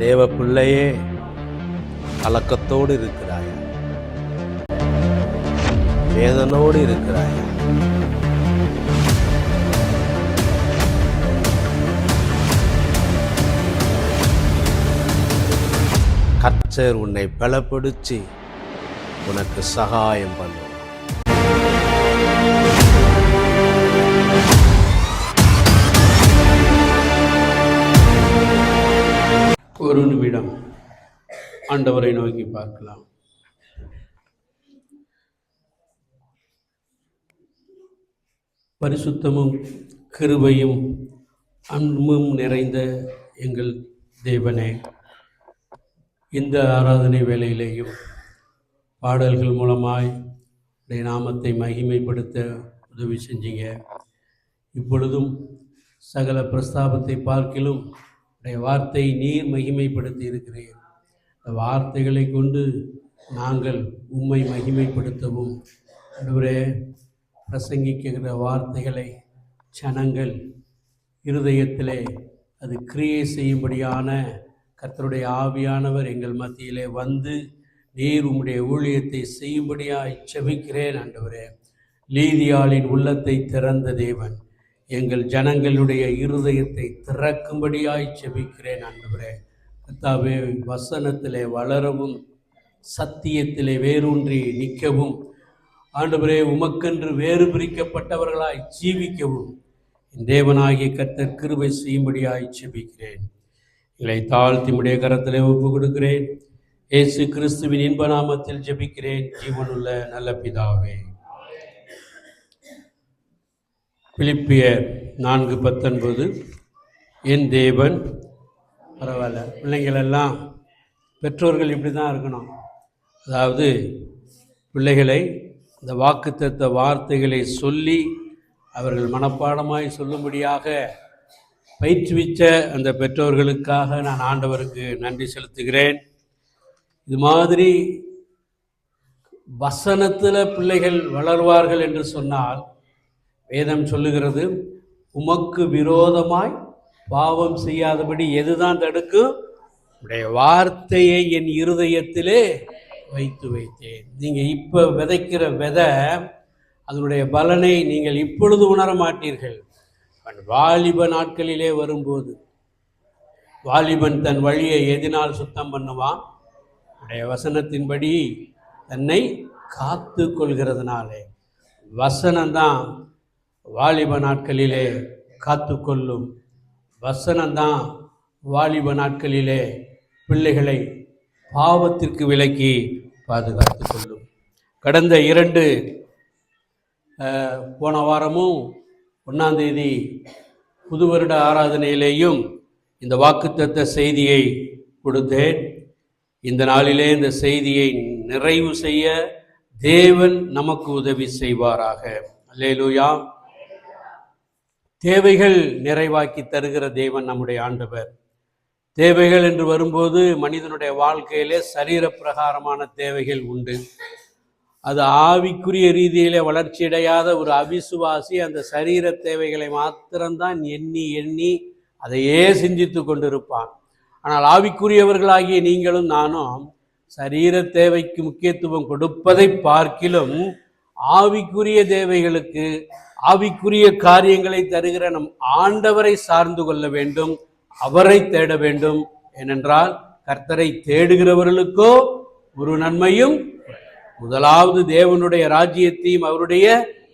தேவ பிள்ளையே, கலக்கத்தோடு இருக்கிறாயா? வேதனோடு இருக்கிறாயா? கர்த்தர் உன்னை பலப்படுத்தி உனக்கு சகாயம் பண்ணுவார். ஒரு நிமிடம் ஆண்டவரை நோக்கி பார்க்கலாம். பரிசுத்தமும் கிருபையும் அன்பும் நிறைந்த எங்கள் தேவனே, இந்த ஆராதனை வேளையிலேயும் பாடல்கள் மூலமாய் உடைய நாமத்தை மகிமைப்படுத்த உதவி செஞ்சீங்க. இப்பொழுதும் சகல பிரஸ்தாபத்தை பார்க்கிலும் உடைய வார்த்தை நீர் மகிமைப்படுத்தி இருக்கிறீர். அந்த வார்த்தைகளை கொண்டு நாங்கள் உம்மை மகிமைப்படுத்தவும், ஆண்டவரே, பிரசங்கிக்கிற வார்த்தைகளை ஜனங்கள் இருதயத்திலே அது கிரியை செய்யும்படியான கர்த்தருடைய ஆவியானவர் எங்கள் மத்தியிலே வந்து நீர் உம்முடைய ஊழியத்தை செய்யும்படியாய் செபிக்கிறேன். ஆண்டவரே, லீதியாளின் உள்ளத்தை திறந்த தேவன், எங்கள் ஜனங்களுடைய இருதயத்தை திறக்கும்படியாய் செபிக்கிறேன். ஆண்டவரே, கர்த்தாவே, வசனத்திலே வளரவும் சத்தியத்திலே வேரூன்றி நிற்கவும், ஆண்டவரே, உமக்கென்று வேறு பிரிக்கப்பட்டவர்களாய் ஜீவிக்கவும் என் தேவனாகிய கர்த்தர் கிருபை செய்யும்படியாய் செபிக்கிறேன். எங்களை தாழ்த்தி உம்முடைய கரத்திலே ஒப்பு கொடுக்கிறேன். இயேசு கிறிஸ்துவின் இன்ப நாமத்தில் ஜெபிக்கிறேன், ஜீவனுள்ள நல்ல பிதாவே. பிலிப்பியர் 4:19. என் தேவன், பரவாயில்ல, பிள்ளைங்களெல்லாம் பெற்றோர்கள் இப்படி தான் இருக்கணும். அதாவது பிள்ளைகளை இந்த வாக்குத்தத்த வார்த்தைகளை சொல்லி அவர்கள் மனப்பாடமாய் சொல்லும்படியாக பயிற்றுவித்த அந்த பெற்றோர்களுக்காக நான் ஆண்டவருக்கு நன்றி செலுத்துகிறேன். இது மாதிரி வசனத்தில் பிள்ளைகள் வளர்வார்கள் என்று சொன்னால், வேதம் சொல்லுகிறது, உமக்கு விரோதமாய் பாவம் செய்யாதபடி எதுதான் தடுக்கும்? உடைய வார்த்தையை என் இருதயத்திலே வைத்து வைத்தேன். நீங்கள் இப்போ விதைக்கிற விதை அதனுடைய பலனை நீங்கள் இப்பொழுது உணர மாட்டீர்கள். வாலிப நாட்களிலே வரும்போது வாலிபன் தன் வழியை எதினால் சுத்தம் பண்ணுவான்? உடைய வசனத்தின்படி தன்னை காத்து கொள்கிறதுனாலே. வசனம்தான் வாலிப நாட்களிலே காத்து கொள்ளும். வசனம்தான் வாலிப நாட்களிலே பிள்ளைகளை பாவத்திற்கு விலக்கி பாதுகாத்து கொள்ளும். கடந்த 2 போன வாரமும் 1ஆம் தேதி புது வருட ஆராதனையிலேயும் இந்த வாக்குத்தத்த செய்தியை கொடுத்தேன். இந்த நாளிலே இந்த செய்தியை நிறைவு செய்ய தேவன் நமக்கு உதவி செய்வாராக. அல்லேலூயா. தேவைகள் நிறைவாக்கி தருகிற தேவன் நம்முடைய ஆண்டவர். தேவைகள் என்று வரும்போது மனிதனுடைய வாழ்க்கையிலே சரீர பிரகாரமான தேவைகள் உண்டு. அது ஆவிக்குரிய ரீதியிலே வளர்ச்சியடையாத ஒரு அவிசுவாசி அந்த சரீர தேவைகளை மாத்திரம்தான் எண்ணி எண்ணி அதையே சிந்தித்து கொண்டிருப்பான். ஆனால் ஆவிக்குரியவர்களாகிய நீங்களும் நானும் சரீர தேவைக்கு முக்கியத்துவம் கொடுப்பதை பார்க்கிலும் ஆவிக்குரிய தேவைகளுக்கு ஆவிக்குரிய காரியங்களை தருகிற நம் ஆண்டவரை சார்ந்து கொள்ள வேண்டும், அவரை தேட வேண்டும். ஏனென்றால் கர்த்தரை தேடுகிறவர்களுக்கோ ஒரு நன்மையும், முதலாவது தேவனுடைய ராஜ்யத்தையும் அவருடைய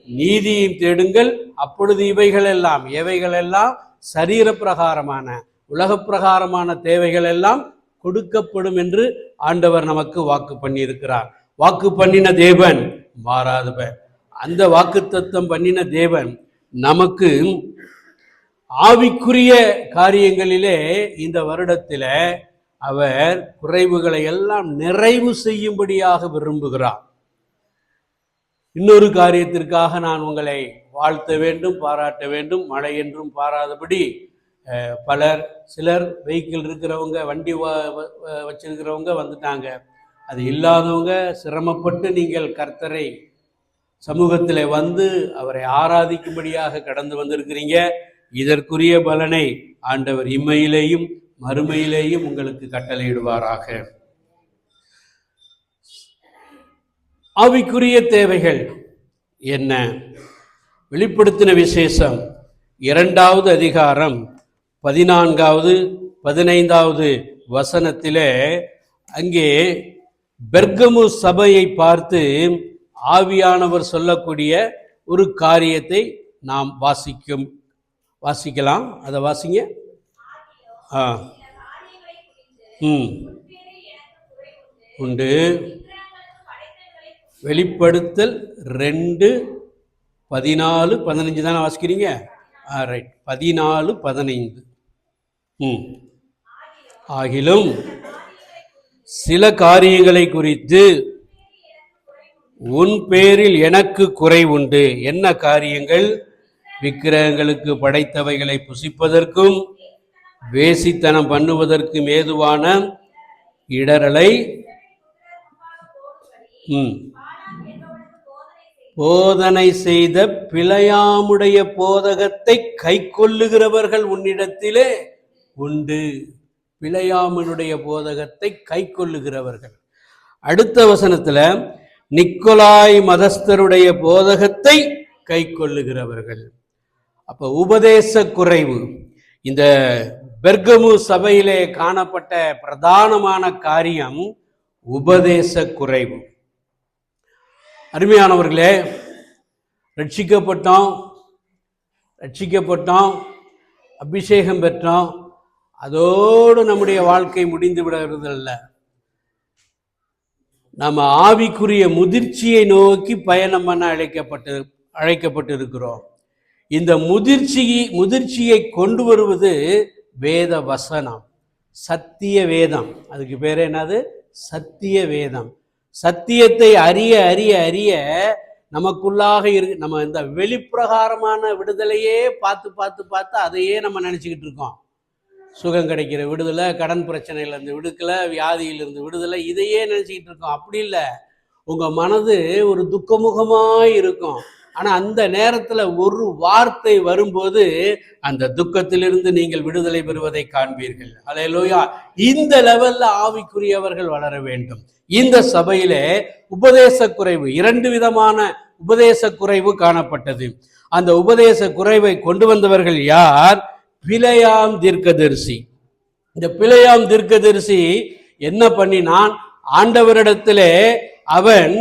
நீதியையும் தேடுங்கள், அப்பொழுது எவைகளெல்லாம் சரீர பிரகாரமான உலக பிரகாரமான தேவைகள் எல்லாம் கொடுக்கப்படும் என்று ஆண்டவர் நமக்கு வாக்கு பண்ணியிருக்கிறார். வாக்கு பண்ணின தேவன் மாறாதவர். அந்த வாக்குத்தத்தம் பண்ணின தேவன் நமக்கு ஆவிக்குரிய காரியங்களிலே இந்த வருடத்தில் அவர் குறைவுகளை எல்லாம் நிறைவு செய்யும்படியாக விரும்புகிறார். இன்னொரு காரியத்திற்காக நான் உங்களை வாழ்த்த வேண்டும், பாராட்ட வேண்டும். மழை என்றும் பாராதபடி சிலர் வெஹிக்கிள் இருக்கிறவங்க, வண்டி வச்சிருக்கிறவங்க வந்துட்டாங்க. அது இல்லாதவங்க சிரமப்பட்டு நீங்கள் கர்த்தரை சமூகத்தில் வந்து அவரை ஆராதிக்கும்படியாக கடந்து வந்திருக்கிறீங்க. இதற்குரிய பலனை ஆண்டவர் இம்மையிலேயும் மறுமையிலேயும் உங்களுக்கு கட்டளையிடுவாராக. ஆவிக்குரிய தேவைகள் என்ன? வெளிப்படுத்தின விசேஷம் 2வது அதிகாரம் 14வது 15வது வசனத்திலே அங்கே பெர்கமு சபையை பார்த்து ஆவியானவர் சொல்லக்கூடிய ஒரு காரியத்தை நாம் வாசிக்கலாம். அதை வாசிங்க. உண்டு. வெளிப்படுத்தல் 2:14-15 தானே வாசிக்கிறீங்க? ரைட். 14-15. ஆகிலும் சில காரியங்களை குறித்து உன் பேரில் எனக்கு குறை உண்டு. என்ன காரியங்கள்? விக்கிரகங்களுக்கு படைத்தவைகளை புசிப்பதற்கும் வேசித்தனம் பண்ணுவதற்கும் ஏதுவான இடரலை போதனை செய்த பிழையாமுடைய போதகத்தை கை கொள்ளுகிறவர்கள் உன்னிடத்திலே உண்டு. பிழையாமனுடைய போதகத்தை கை கொள்ளுகிறவர்கள். அடுத்த வசனத்துல நிக்கோலாய் மதஸ்தருடைய போதகத்தை கை கொள்ளுகிறவர்கள். அப்ப உபதேச குறைவு. இந்த பெர்கமு சபையிலே காணப்பட்ட பிரதானமான காரியம் உபதேச குறைவு. அருமையானவர்களே, ரட்சிக்கப்பட்டோம், அபிஷேகம் பெற்றோம், அதோடு நம்முடைய வாழ்க்கை முடிந்து விடுறதல்ல. நம்ம ஆவிக்குரிய முதிர்ச்சியை நோக்கி பயணம் பண்ண அழைக்கப்பட்டிருக்கிறோம். இந்த முதிர்ச்சியை கொண்டு வருவது வேத வசனம், சத்திய வேதம். அதுக்கு பேர் என்னது? சத்திய வேதம். சத்தியத்தை அறிய அறிய அறிய நமக்குள்ளாக நம்ம இந்த வெளிப்பிரகாரமான விடுதலையே பார்த்து அதையே நம்ம நினச்சிக்கிட்டு இருக்கோம். சுகம் கிடைக்கிற விடுதலை, கடன் பிரச்சனையிலேருந்து விடுதலை, வியாதியிலிருந்து விடுதலை, இதையே நினச்சிக்கிட்டு இருக்கோம். அப்படி இல்லை. உங்கள் மனது ஒரு துக்கமுகமாக இருக்கும். ஆனால் அந்த நேரத்தில் ஒரு வார்த்தை வரும்போது அந்த துக்கத்திலிருந்து நீங்கள் விடுதலை பெறுவதை காண்பீர்கள். அல்லேலூயா. இந்த லெவலில் ஆவிக்குரியவர்கள் வளர வேண்டும். இந்த சபையிலே உபதேச குறைவு, 2 விதமான உபதேச குறைவு காணப்பட்டது. அந்த உபதேச குறைவை கொண்டு வந்தவர்கள் யார்? பிலேயாம் தீர்க்கதரிசி. இந்த பிலேயாம் தீர்க்கதரிசி என்ன பண்ணினான்? ஆண்டவரிடத்திலே அவன்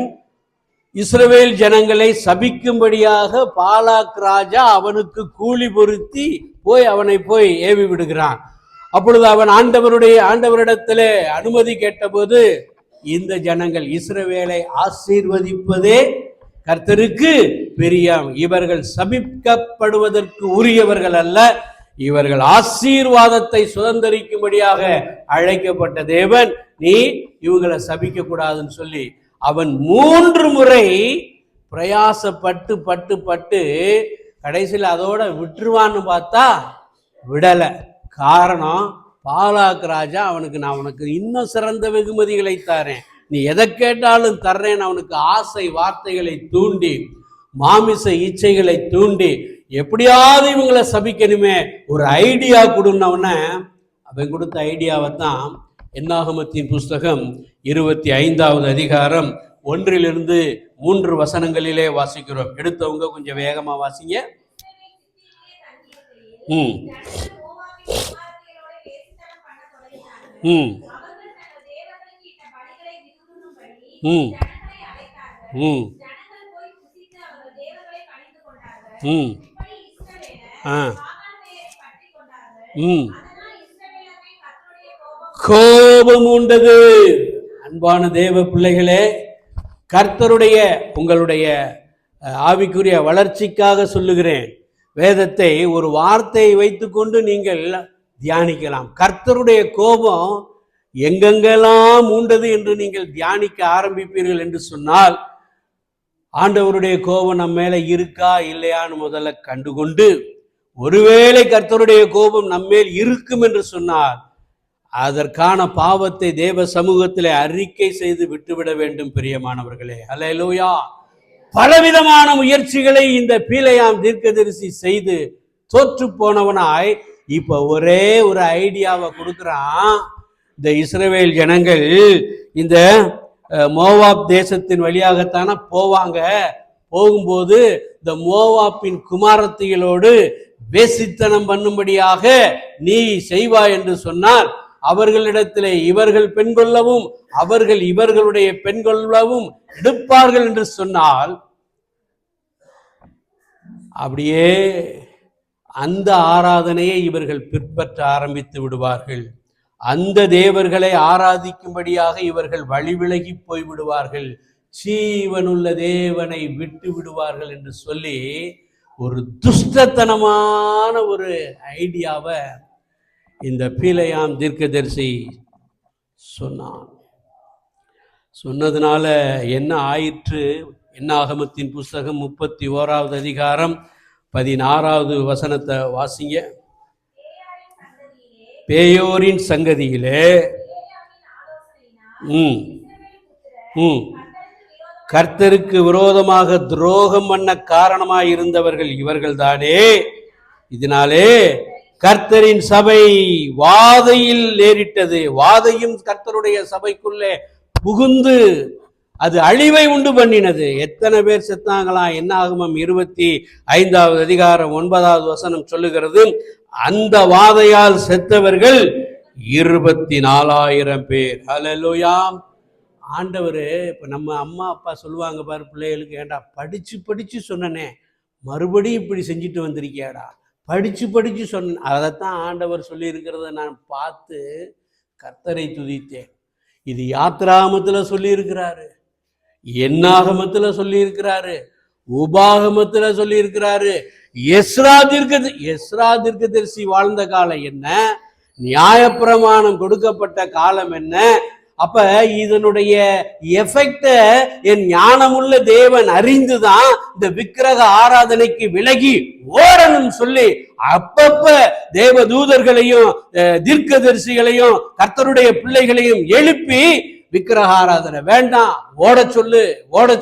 இஸ்ரவேல் ஜனங்களை சபிக்கும்படியாக பாலாக் ராஜா அவனுக்கு கூலி பொருத்தி அவனை ஏவி விடுகிறான். அப்பொழுது அவன் ஆண்டவரிடத்திலே அனுமதி கேட்டபோது, இந்த ஜனங்கள் இஸ்ரவேலை ஆசீர்வதிப்பதே கர்த்தருக்கு பிரியம், இவர்கள் சபிக்கப்படுவதற்கு உரியவர்கள் அல்ல, இவர்கள் ஆசீர்வாதத்தை சுதந்திரிக்கும்படியாக அழைக்கப்பட்ட தேவன், நீ இவங்களை சபிக்க கூடாதுன்னு சொல்லி அவன் 3 முறை பிரயாசப்பட்டு கடைசியில் அதோட விட்டுருவான்னு பார்த்தா விடலை. காரணம், பாலாக் ராஜா நான் உனக்கு இன்னும் சிறந்த வெகுமதிகளை தரேன், நீ எதை கேட்டாலும் தர்றேன், அவனுக்கு ஆசை வார்த்தைகளை தூண்டி, மாமிச இச்சைகளை தூண்டி, எப்படியாவது இவங்களை சபிக்கணுமே ஒரு ஐடியா கொடுன்னவன. அவன் கொடுத்த ஐடியாவை தான் என்னாகமத்தின் புஸ்தகம் 25வது அதிகாரம் 1-3 வசனங்களிலே வாசிக்கிறோம். எடுத்தவங்க கொஞ்சம் வேகமா வாசிங்க. கோபம் உண்டது. அன்பான தேவ பிள்ளைகளே, கர்த்தருடைய உங்களுடைய ஆவிக்குரிய வளர்ச்சிக்காக சொல்லுகிறேன். வேதத்தை ஒரு வார்த்தையை வைத்துக்கொண்டு நீங்கள் தியானிக்கலாம். கர்த்தருடைய கோபம் எங்கெங்கெல்லாம் உண்டது என்று நீங்கள் தியானிக்க ஆரம்பிப்பீர்கள் என்று சொன்னால், ஆண்டவருடைய கோபம் நம்ம மேல இருக்கா இல்லையான்னு முதல்ல கண்டுகொண்டு, ஒருவேளை கர்த்தருடைய கோபம் நம்மேல் இருக்கும் என்று சொன்னால் அதற்கான பாவத்தை தேவ சமூகத்திலே அறிக்கை செய்து விட்டுவிட வேண்டும். பிரியமானவர்களே, அல்லேலூயா. பலவிதமான முயற்சிகளை இந்த பிலேயாம் தீர்க்கதரிசி செய்து தோற்று போனவனாய் இப்ப ஒரே ஒரு ஐடியாவை கொடுக்குறான். இந்த இஸ்ரவேல் ஜனங்கள் இந்த மோவாப் தேசத்தின் வழியாகத்தானே போவாங்க. போகும்போது இந்த மோவாப்பின் குமாரத்திகளோடு வேசித்தனம் பண்ணும்படியாக நீ செய்வாய் என்று சொன்னால், அவர்களிடத்திலே இவர்கள் பெண் கொள்ளவும் அவர்கள் இவர்களுடைய பெண் கொள்ளவும் எடுப்பார்கள் என்று சொன்னால், அப்படியே அந்த ஆராதனையை இவர்கள் பின்பற்ற ஆரம்பித்து விடுவார்கள். அந்த தேவர்களை ஆராதிக்கும்படியாக இவர்கள் வழிவிலகி போய்விடுவார்கள். ஜீவனுள்ள தேவனை விட்டு விடுவார்கள் என்று சொல்லி ஒரு துஷ்டத்தனமான ஒரு ஐடியாவை இந்த பீலேயாம் தீர்க்கதரிசி சொன்னான். சொன்னதுனால என்ன ஆயிற்று? என்னாகமத்தின் புஸ்தகம் 31வது அதிகாரம் 16வது வசனத்தை வாசிங்க. பேயோரின் சங்கதியிலே கர்த்தருக்கு விரோதமாக துரோகம் பண்ண காரணமாய் இருந்தவர்கள் இவர்கள் தானே. இதனாலே கர்த்தரின் சபை வாதையில் நேரிட்டது. வாதையும் கர்த்தருடைய சபைக்குள்ளே புகுந்து அது அழிவை உண்டு பண்ணினது. எத்தனை பேர் செத்தாங்களாம்? என்னாகமம் 25வது அதிகாரம் 9வது வசனம் சொல்லுகிறது, அந்த வாதையால் செத்தவர்கள் 24,000 பேர். ஹல்லேலூயா. ஆண்டவர் இப்ப நம்ம அம்மா அப்பா சொல்லுவாங்க பாரு பிள்ளைகளுக்கு, ஏண்டா படிச்சு படிச்சு சொன்னனே மறுபடியும் இப்படி செஞ்சுட்டு வந்திருக்கியாடா, படிச்சு படிச்சு சொன்ன. அதைத்தான் ஆண்டவர் சொல்லி இருக்கிறத நான் பார்த்து கர்த்தரை துதித்தேன். இது யாத்ராகமத்துல சொல்லி இருக்கிறாரு, என்னாகமத்துல சொல்லி இருக்கிறாரு, உபாகமத்துல சொல்லி இருக்கிறாரு. எஸ்ரா தீர்க்கதரிசி வாழ்ந்த காலம் என்ன, நியாயப்பிரமாணம் கொடுக்கப்பட்ட காலம் என்ன, அப்ப இதனுடைய எஃபெக்ட என் ஞானமுள்ள தேவன் அறிந்துதான் இந்த விக்கிரக ஆராதனைக்கு விலகி ஓடணும் சொல்லி அப்பப்ப தேவ தூதர்களையும் தீர்க்கதரிசிகளையும் கர்த்தருடைய பிள்ளைகளையும் எழுப்பி விக்கிரக ஆராதனை வேண்டாம், ஓட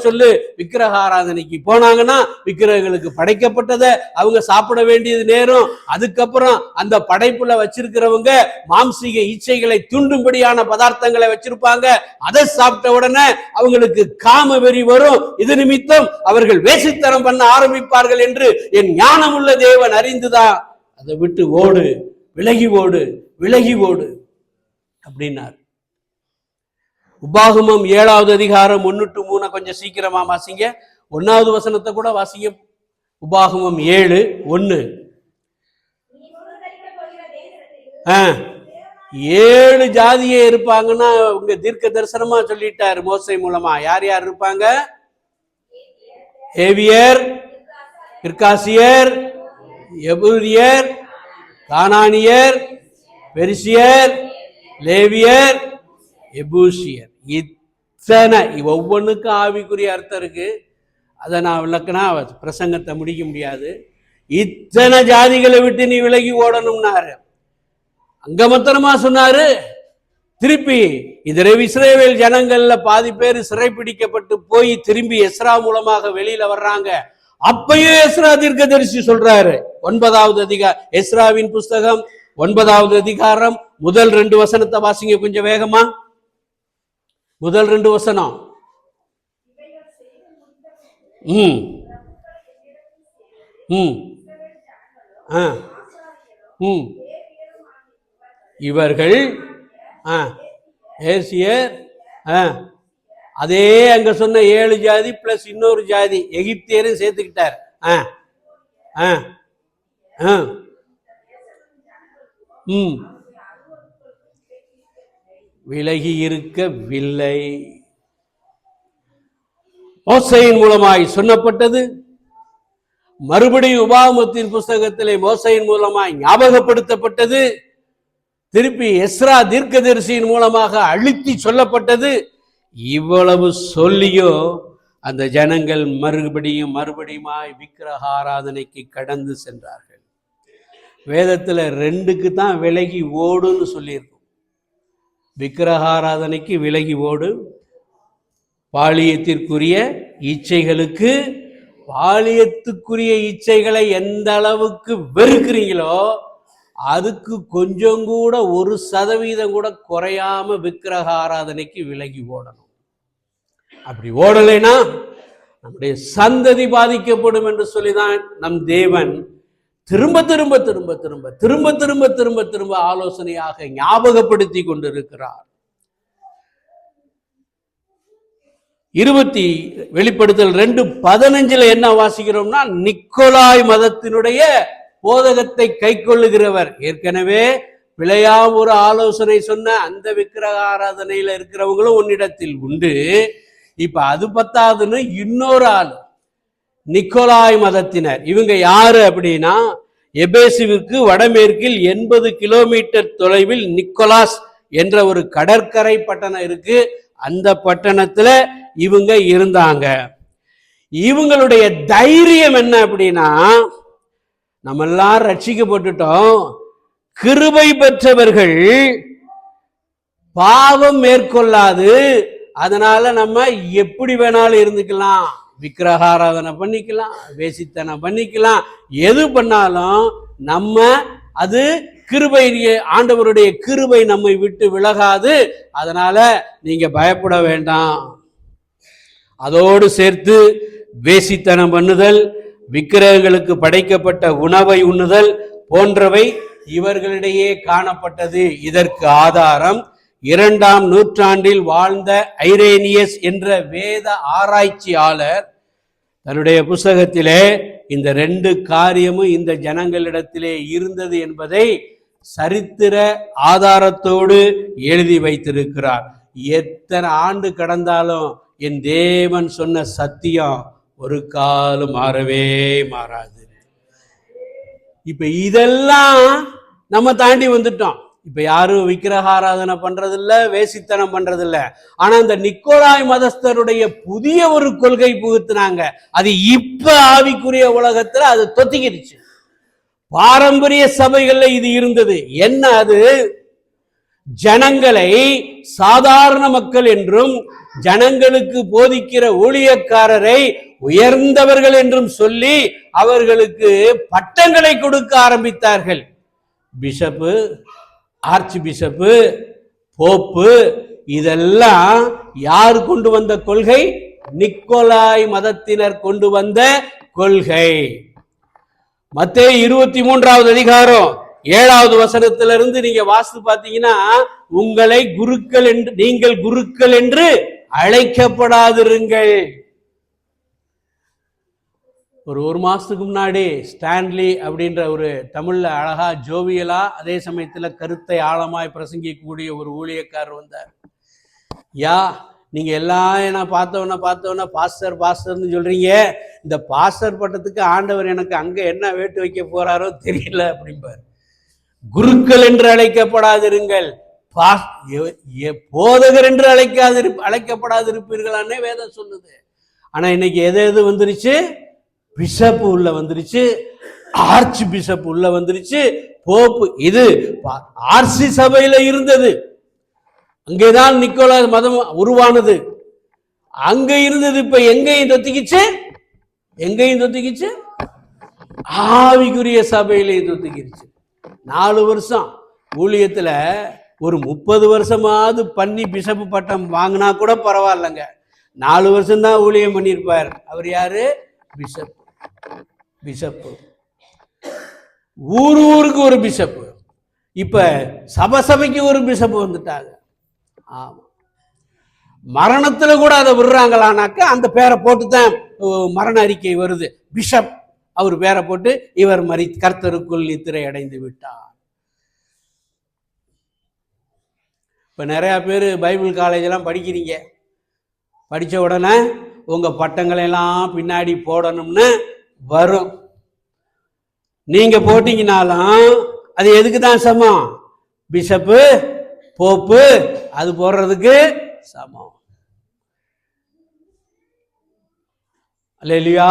சொல்லு. விக்கிரக ஆராதனைக்கு போனாங்கன்னா விக்கிரகங்களுக்கு படைக்கப்பட்டதை அவங்க சாப்பிட வேண்டியது நேரம். அதுக்கப்புறம் அந்த படைப்புல வச்சிருக்கிறவங்க மாம்சீக இச்சைகளை தூண்டும்படியான பதார்த்தங்களை வச்சிருப்பாங்க. அதை சாப்பிட்ட உடனே அவங்களுக்கு காம வெறி வரும். இது நிமித்தம் அவர்கள் வேசித்தனம் பண்ண ஆரம்பிப்பார்கள் என்று என் ஞானமுள்ள தேவன் அறிந்துதான் அதை விட்டு ஓடு, விலகி ஓடு அப்படின்னார். உபாகமம் 7வது அதிகாரம் 1-3 கொஞ்சம் சீக்கிரமா வாசிங்க. 1வது வசனத்தை கூட வாசிங்க. உபாகமம் 7:1. 7 ஜாதியே இருப்பாங்கன்னா உங்க தீர்க்க தரிசனமா சொல்லிட்டாரு மோசே மூலமா. யார் யார் இருப்பாங்க? ஏவியர், கிர்காசியர், எபூரியர், கானானியர், பெரிசியர், லேவியர், எபூசியர். இத்தனை ஒவ்வொன்றுக்கும் ஆவிக்குரிய அர்த்தம் இருக்கு. அதை நான் விளக்குனா பிரசங்கத்தை முடிக்க முடியாது. இத்தனை ஜாதிகளை விட்டு நீ விலகி ஓடணும்னாரு. அங்க மாத்திரமா சொன்னாரு. திருப்பி இதுல இஸ்ரவேல் ஜனங்கள்ல பாதி பேர் சிறைப்பிடிக்கப்பட்டு போய் திரும்பி எஸ்ரா மூலமாக வெளியில வர்றாங்க. அப்பயும் எஸ்ரா தீர்க்கதரிசி சொல்றாரு. 9வது அதிகாரம், எஸ்ராவின் புஸ்தகம் 9வது அதிகாரம் முதல் 2 வசனத்தை வாசிங்க கொஞ்சம் வேகமா. முதல் 2 வசனம். இவர்கள் ஏசியர், அதே அங்க சொன்ன 7 ஜாதி பிளஸ் இன்னொரு ஜாதி எகிப்தியரும் சேர்த்துக்கிட்டார். விலகி இருக்கவில்லை. மோசையின் மூலமாய் சொன்னப்பட்டது மறுபடியும் உபாகமத்தின் புஸ்தகத்திலே மோசையின் மூலமாய் ஞாபகப்படுத்தப்பட்டது. திருப்பி எஸ்ரா தீர்க்கதரிசியின் மூலமாக அழுத்தி சொல்லப்பட்டது. இவ்வளவு சொல்லியோ அந்த ஜனங்கள் மறுபடியுமாய் விக்கிரக ஆராதனைக்கு கடந்து சென்றார்கள். வேதத்துல 2க்கு தான் விலகி ஓடுன்னு சொல்லியிருக்கும். விக்கிரக ஆராதனைக்கு விலகி ஓடு, பாலியத்திற்குரிய இச்சைகளுக்கு. பாலியத்துக்குரிய இச்சைகளை எந்த அளவுக்கு வெறுக்கிறீங்களோ அதுக்கு கொஞ்சம் கூட 1% கூட குறையாம விக்கிரக ஆராதனைக்கு விலகி ஓடணும். அப்படி ஓடலைன்னா நம்முடைய சந்ததி பாதிக்கப்படும் என்று சொல்லிதான் நம் தேவன் திரும்ப திரும்ப திரும்ப திரும்ப திரும்ப திரும்ப திரும்ப திரும்ப ஆலோசனையாக ஞாபகப்படுத்தி கொண்டிருக்கிறார். வெளிப்படுத்தல் 2:15 என்ன வாசிக்கிறோம்னா, நிக்கோலாய் மதத்தினுடைய போதகத்தை கை கொள்ளுகிறவர். ஏற்கனவே பிழையா ஒரு ஆலோசனை சொன்ன அந்த விக்கிரக ஆராதனையில இருக்கிறவங்களும் உன்னிடத்தில் உண்டு. இப்ப அது பத்தாதுன்னு இன்னொரு ஆள் நிக்கோலாய் மதத்தினர். இவங்க யாரு அப்படின்னா, எபேசுவுக்கு வடமேற்கில் 80 கிலோமீட்டர் தொலைவில் நிக்கோலாஸ் என்ற ஒரு கடற்கரை பட்டணம் இருக்கு. அந்த பட்டணத்துல இவங்க இருந்தாங்க. இவங்களுடைய தைரியம் என்ன அப்படின்னா, நம்ம எல்லாம் ரட்சிக்கப்பட்டுட்டோம், கிருபை பெற்றவர்கள் பாவம் மேற்கொள்ளாது, அதனால நம்ம எப்படி வேணாலும் இருந்துக்கலாம், விக்கிரகாராதனை பண்ணிக்கலாம், வேசித்தனம் பண்ணிக்கலாம், எது பண்ணாலும் நம்ம அது கிருபை, ஆண்டவருடைய கிருபை நம்மை விட்டு விலகாது, அதனால நீங்க பயப்பட வேண்டாம். அதோடு சேர்த்து வேசித்தனம் பண்ணுதல், விக்கிரகங்களுக்கு படைக்கப்பட்ட உணவை உண்ணுதல் போன்றவை இவர்களிடையே காணப்பட்டது. இதற்கு ஆதாரம் 2ஆம் நூற்றாண்டில் வாழ்ந்த ஐரேனியஸ் என்ற வேத ஆராய்ச்சியாளர் தன்னுடைய புஸ்தகத்திலே இந்த 2 காரியமும் இந்த ஜனங்களிடத்திலே இருந்தது என்பதை சரித்திர ஆதாரத்தோடு எழுதி வைத்திருக்கிறார். எத்தனை ஆண்டு கடந்தாலும் என் தேவன் சொன்ன சத்தியம் ஒரு காலம் மாறவே மாறாது. இப்ப இதெல்லாம் நம்ம தாண்டி வந்துட்டோம். இப்ப யாரும் விக்கிரகாராதனை பண்றதில்ல, வேசித்தனம் பண்றதில்ல. ஆனா இந்த நிக்கோலாய் மதஸ்தருடைய புதிய ஒரு கொள்கை புகுத்தினாங்க. அது இப்ப ஆவிக்குரிய உலகத்துல அது தொத்திக்கிடுச்சு. பாரம்பரிய சபைகள்ல இது இருந்தது. என்ன அது? ஜனங்களை சாதாரண மக்கள் என்றும், ஜனங்களுக்கு போதிக்கிற ஊழியக்காரரை உயர்ந்தவர்கள் என்றும் சொல்லி அவர்களுக்கு பட்டங்களை கொடுக்க ஆரம்பித்தார்கள். பிஷப்பு, ஆர்ச் பிஷப்பு, போப்பு, இதெல்லாம் யார் கொண்டு வந்த கொள்கை? நிக்கோலாய் மதத்தினர் கொண்டு வந்த கொள்கை. மத்தேயு 23ஆவது அதிகாரம் 7வது வசனத்திலிருந்து நீங்க வாசித்து பார்த்தீங்கன்னா, உங்களை குருக்கள் என்று, நீங்கள் குருக்கள் என்று அழைக்கப்படாதிருங்கள். ஒரு மாசத்துக்கு முன்னாடி ஸ்டான்லி அப்படின்ற ஒரு தமிழ்ல அழகா ஜோவியலா அதே சமயத்துல கருத்தை ஆழமாய் பிரசங்கிக்கக்கூடிய ஒரு ஊழியக்காரர் வந்தார். நீங்க எல்லாம் என்ன பார்த்தவன பாஸ்டர் பாஸ்டர்னு சொல்றீங்க, இந்த பாஸ்டர் பட்டத்துக்கு ஆண்டவர் எனக்கு அங்க என்ன வேட்டு வைக்க போறாரோ தெரியல அப்படிம்பார். குருக்கள் என்று அழைக்கப்படாதிருங்கள், போதகர் என்று அழைக்கப்படாதிருப்பீர்களானே வேதம் சொல்லுது. ஆனா இன்னைக்கு எது வந்துருச்சு? பிஷப் உள்ள வந்துருச்சு, ஆர்ச் பிஷப் உள்ள வந்துருச்சு, போப்பு. இது ஆர்சி சபையில இருந்தது, அங்கேதான் நிக்கோலாய் மதம் உருவானது, அங்க இருந்தது. இப்ப எங்கேயும் தொத்திக்கிச்சு, ஆவிக்குரிய சபையிலையும் தொத்திக்கிடுச்சு. 4 வருஷம் ஊழியத்துல ஒரு 30 வருஷமாவது பண்ணி பிஷப்பு பட்டம் வாங்கினா கூட பரவாயில்லைங்க. 4 வருஷம் தான் ஊழியம் பண்ணியிருப்பார். அவர் யாரு? பிஷப்பு. ஊருக்கு ஒரு பிஷப்பு. இப்ப சபைக்கு ஒரு பிஷப்பு வந்துட்டாங்க. ஆமா, மரணத்துல கூட அதை விடுறாங்களானாக்க அந்த பேரை போட்டுதான் மரண அறிக்கை வருது. பிஷப் அவர் பேரை போட்டு இவர் கர்த்தருக்குள் நித்திரை அடைந்து விட்டார். இப்ப நிறைய பேர் பைபிள் காலேஜ் எல்லாம் படிக்கிறீங்க. படிச்ச உடனே உங்க பட்டங்களை எல்லாம் பின்னாடி போடணும்னு வரும். நீங்க போட்டீங்கனாலும் அது எதுக்கு தான் சமம்? பிஷப்பு, போப்பு, அது போடுறதுக்கு சமம். அல்லேலூயா.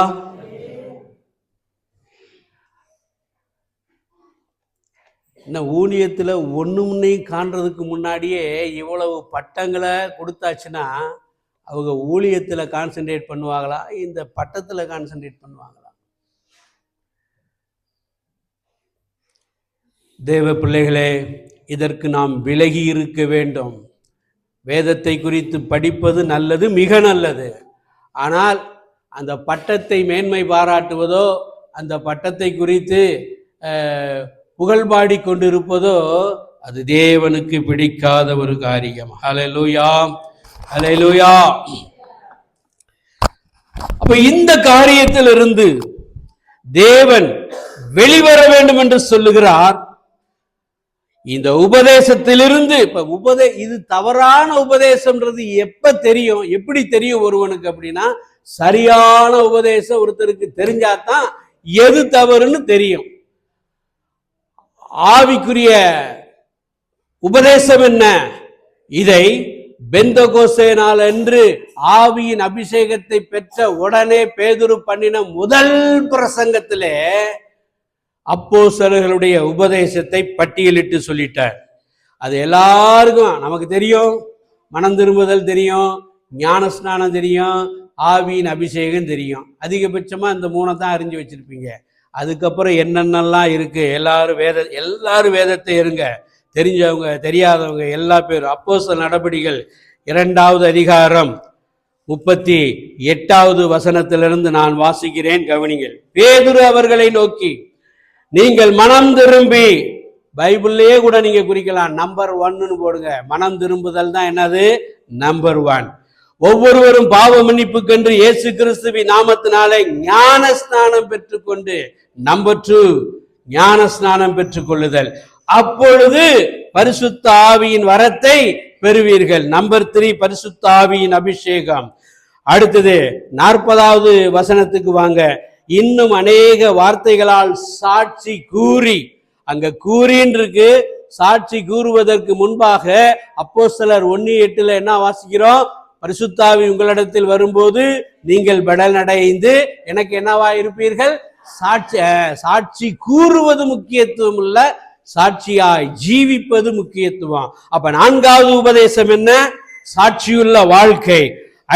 இந்த ஊழியத்துல ஒண்ணுமுன்னையும் காண்றதுக்கு முன்னாடியே இவ்வளவு பட்டங்களை கொடுத்தாச்சுன்னா அவங்க ஊழியத்துல கான்சென்ட்ரேட் பண்ணுவாங்களா, இந்த பட்டத்துல கான்சென்ட்ரேட் பண்ணுவாங்களா? தேவ பிள்ளைகளே, இதற்கு நாம் விலகி இருக்க வேண்டும். வேதத்தை குறித்து படிப்பது நல்லது, மிக நல்லது. ஆனால் அந்த பட்டத்தை மேன்மை பாராட்டுவதோ, அந்த பட்டத்தை குறித்து புகழ்பாடி கொண்டிருப்பதோ அது தேவனுக்கு பிடிக்காத ஒரு காரியம். ஹல்லேலூயா, ஹல்லேலூயா. அப்ப இந்த காரியத்திலிருந்து தேவன் வெளிவர வேண்டும் என்று சொல்லுகிறார். இந்த உபதேசத்திலிருந்து இப்ப இது தவறான உபதேசம்ன்றது எப்ப தெரியும், எப்படி தெரியும் ஒருவனுக்கு அப்படின்னா, சரியான உபதேசம் ஒருத்தருக்கு தெரிஞ்சாதான் எது தவறுன்னு தெரியும். ஆவிக்குரிய உபதேசம் என்ன? இதை பெந்தகோஸ்தே நாள் என்று ஆவியின் அபிஷேகத்தை பெற்ற உடனே பேதுரு பண்ணின முதல் பிரசங்கத்திலே அப்போஸ்தலர்களுடைய உபதேசத்தை பட்டியலிட்டு சொல்லிட்டார். அது எல்லாருக்கும் நமக்கு தெரியும். மனம் திரும்புதல் தெரியும், ஞானஸ்நானம் தெரியும், ஆவியின் அபிஷேகம் தெரியும். அதிகபட்சமா இந்த 3 தான் அறிஞ்சு வச்சிருப்பீங்க. அதுக்கப்புறம் என்னென்னலாம் இருக்கு, எல்லாரும் வேதத்தை இருங்க, தெரிஞ்சவங்க தெரியாதவங்க எல்லா பேரும். அப்போஸ்தலர் நடபடிகள் 2வது அதிகாரம் 38வது வசனத்திலிருந்து நான் வாசிக்கிறேன், கவனிங்கள். பேதுரு அவர்களை நோக்கி, நீங்கள் மனம் திரும்பி, பைபிள்லயே கூட நீங்க குறிக்கலாம், நம்பர் 1ன்னு போடுங்க. மனம் திரும்புதல் தான் என்னது? நம்பர் 1. ஒவ்வொருவரும் பாவ மன்னிப்புக்கென்று இயேசு கிறிஸ்துவின் நாமத்தினாலே ஞான ஸ்நானம் பெற்றுக்கொண்டு, நம்பர் 2 ஞான ஸ்நானம் பெற்றுக் கொள்ளுதல், அப்பொழுது பரிசுத்த ஆவியின் வரத்தை பெறுவீர்கள். நம்பர் 3 பரிசுத்த ஆவியின் அபிஷேகம். அடுத்தது 40வது வசனத்துக்கு வாங்க. இன்னும் அநேக வார்த்தைகளால் சாட்சி கூறி, அங்க கூறின்னு இருக்கு. சாட்சி கூறுவதற்கு முன்பாக அப்போஸ்தலர் 1:8 என்ன வாசிக்கிறோம்? பரிசுத்த ஆவி உங்களிடத்தில் வரும்போது நீங்கள் பலனடைந்து எனக்கு என்னவா இருப்பீர்கள்? சாட்சி கூறுவது முக்கியத்துவம் இல்ல, சாட்சியாய் ஜீவிப்பது முக்கியத்துவம். அப்ப 4வது உபதேசம் என்ன? சாட்சியுள்ள வாழ்க்கை.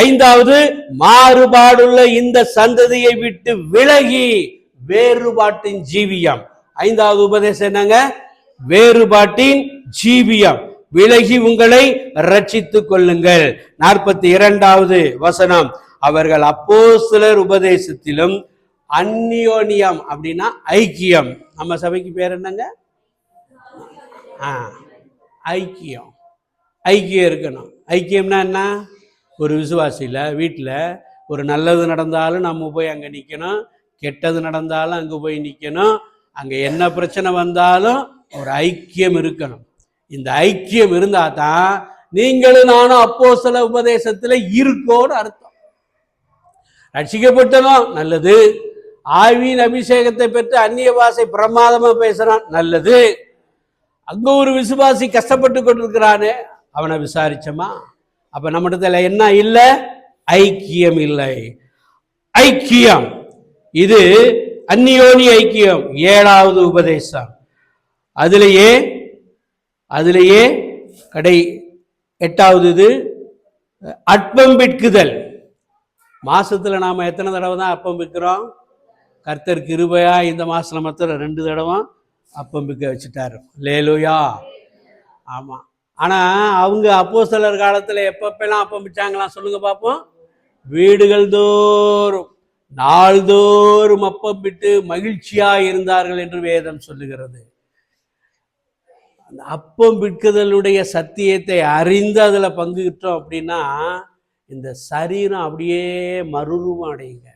5வது மாறுபாடுள்ள இந்த சந்ததியை விட்டு விலகி வேறுபாட்டின் ஜீவியம். 5வது உபதேசம் என்னங்க? வேறுபாட்டின் ஜீவியம். விலகி உங்களை ரட்சித்துக் கொள்ளுங்கள். 42வது வசனம், அவர்கள் அப்போஸ்தலர் உபதேசத்திலும் அந்நியோனியம் அப்படின்னா ஐக்கியம். நம்ம சபைக்கு பேர் என்னங்க? ஐக்கியம். ஐக்கியம் இருக்கணும். ஐக்கியம்னா என்ன? ஒரு விசுவாசியில் வீட்டில் ஒரு நல்லது நடந்தாலும் நம்ம போய் அங்கே நிற்கணும், கெட்டது நடந்தாலும் அங்கே போய் நிற்கணும், அங்கே என்ன பிரச்சனை வந்தாலும் ஒரு ஐக்கியம் இருக்கணும். இந்த ஐக்கியம் இருந்தால் தான் நீங்களும் நானும் அப்போஸ்தல உபதேசத்தில் இருக்கோன்னு அர்த்தம். ரட்சிக்கப்பட்டனும் நல்லது, ஆவியின் அபிஷேகத்தை பெற்று அந்நிய பாஷை பிரமாதமா பேசுறான் நல்லது. அங்க ஒரு விசுவாசி கஷ்டப்பட்டு கொண்டிருக்கிறானே, அவனை விசாரிச்சோமா? அப்ப நம்மிடத்துல என்ன இல்லை? ஐக்கியம் இல்லை. ஐக்கியம் இது அந்நியோனி ஐக்கியம். 7வது உபதேசம். அதிலேயே 8வது இது அப்பம் பிட்குதல். மாசத்துல நாம எத்தனை தடவை தான் அப்பம் பிக்கிறோம்? கர்த்தர் கிருபையா இந்த மாசத்துல மாத்திரம் 2 தடவை அப்பம் பிக்க வச்சுட்டாரு. லேலூயா. ஆமா. ஆனா அவங்க அப்போஸ்தலர் காலத்துல எப்பப்பெல்லாம் அப்பம் பிச்சாங்களாம் சொல்லுங்க பாப்போம்? வீடுகள் தோறும் நாள்தோறும் அப்பம் பிட்டு மகிழ்ச்சியா இருந்தார்கள் என்று வேதம் சொல்லுகிறது. அந்த அப்பம் பிட்குதலுடைய சத்தியத்தை அறிந்து அதுல பங்குகிட்டோம் அப்படின்னா இந்த சரீரம் அப்படியே மறுரூபம் அடையுங்க.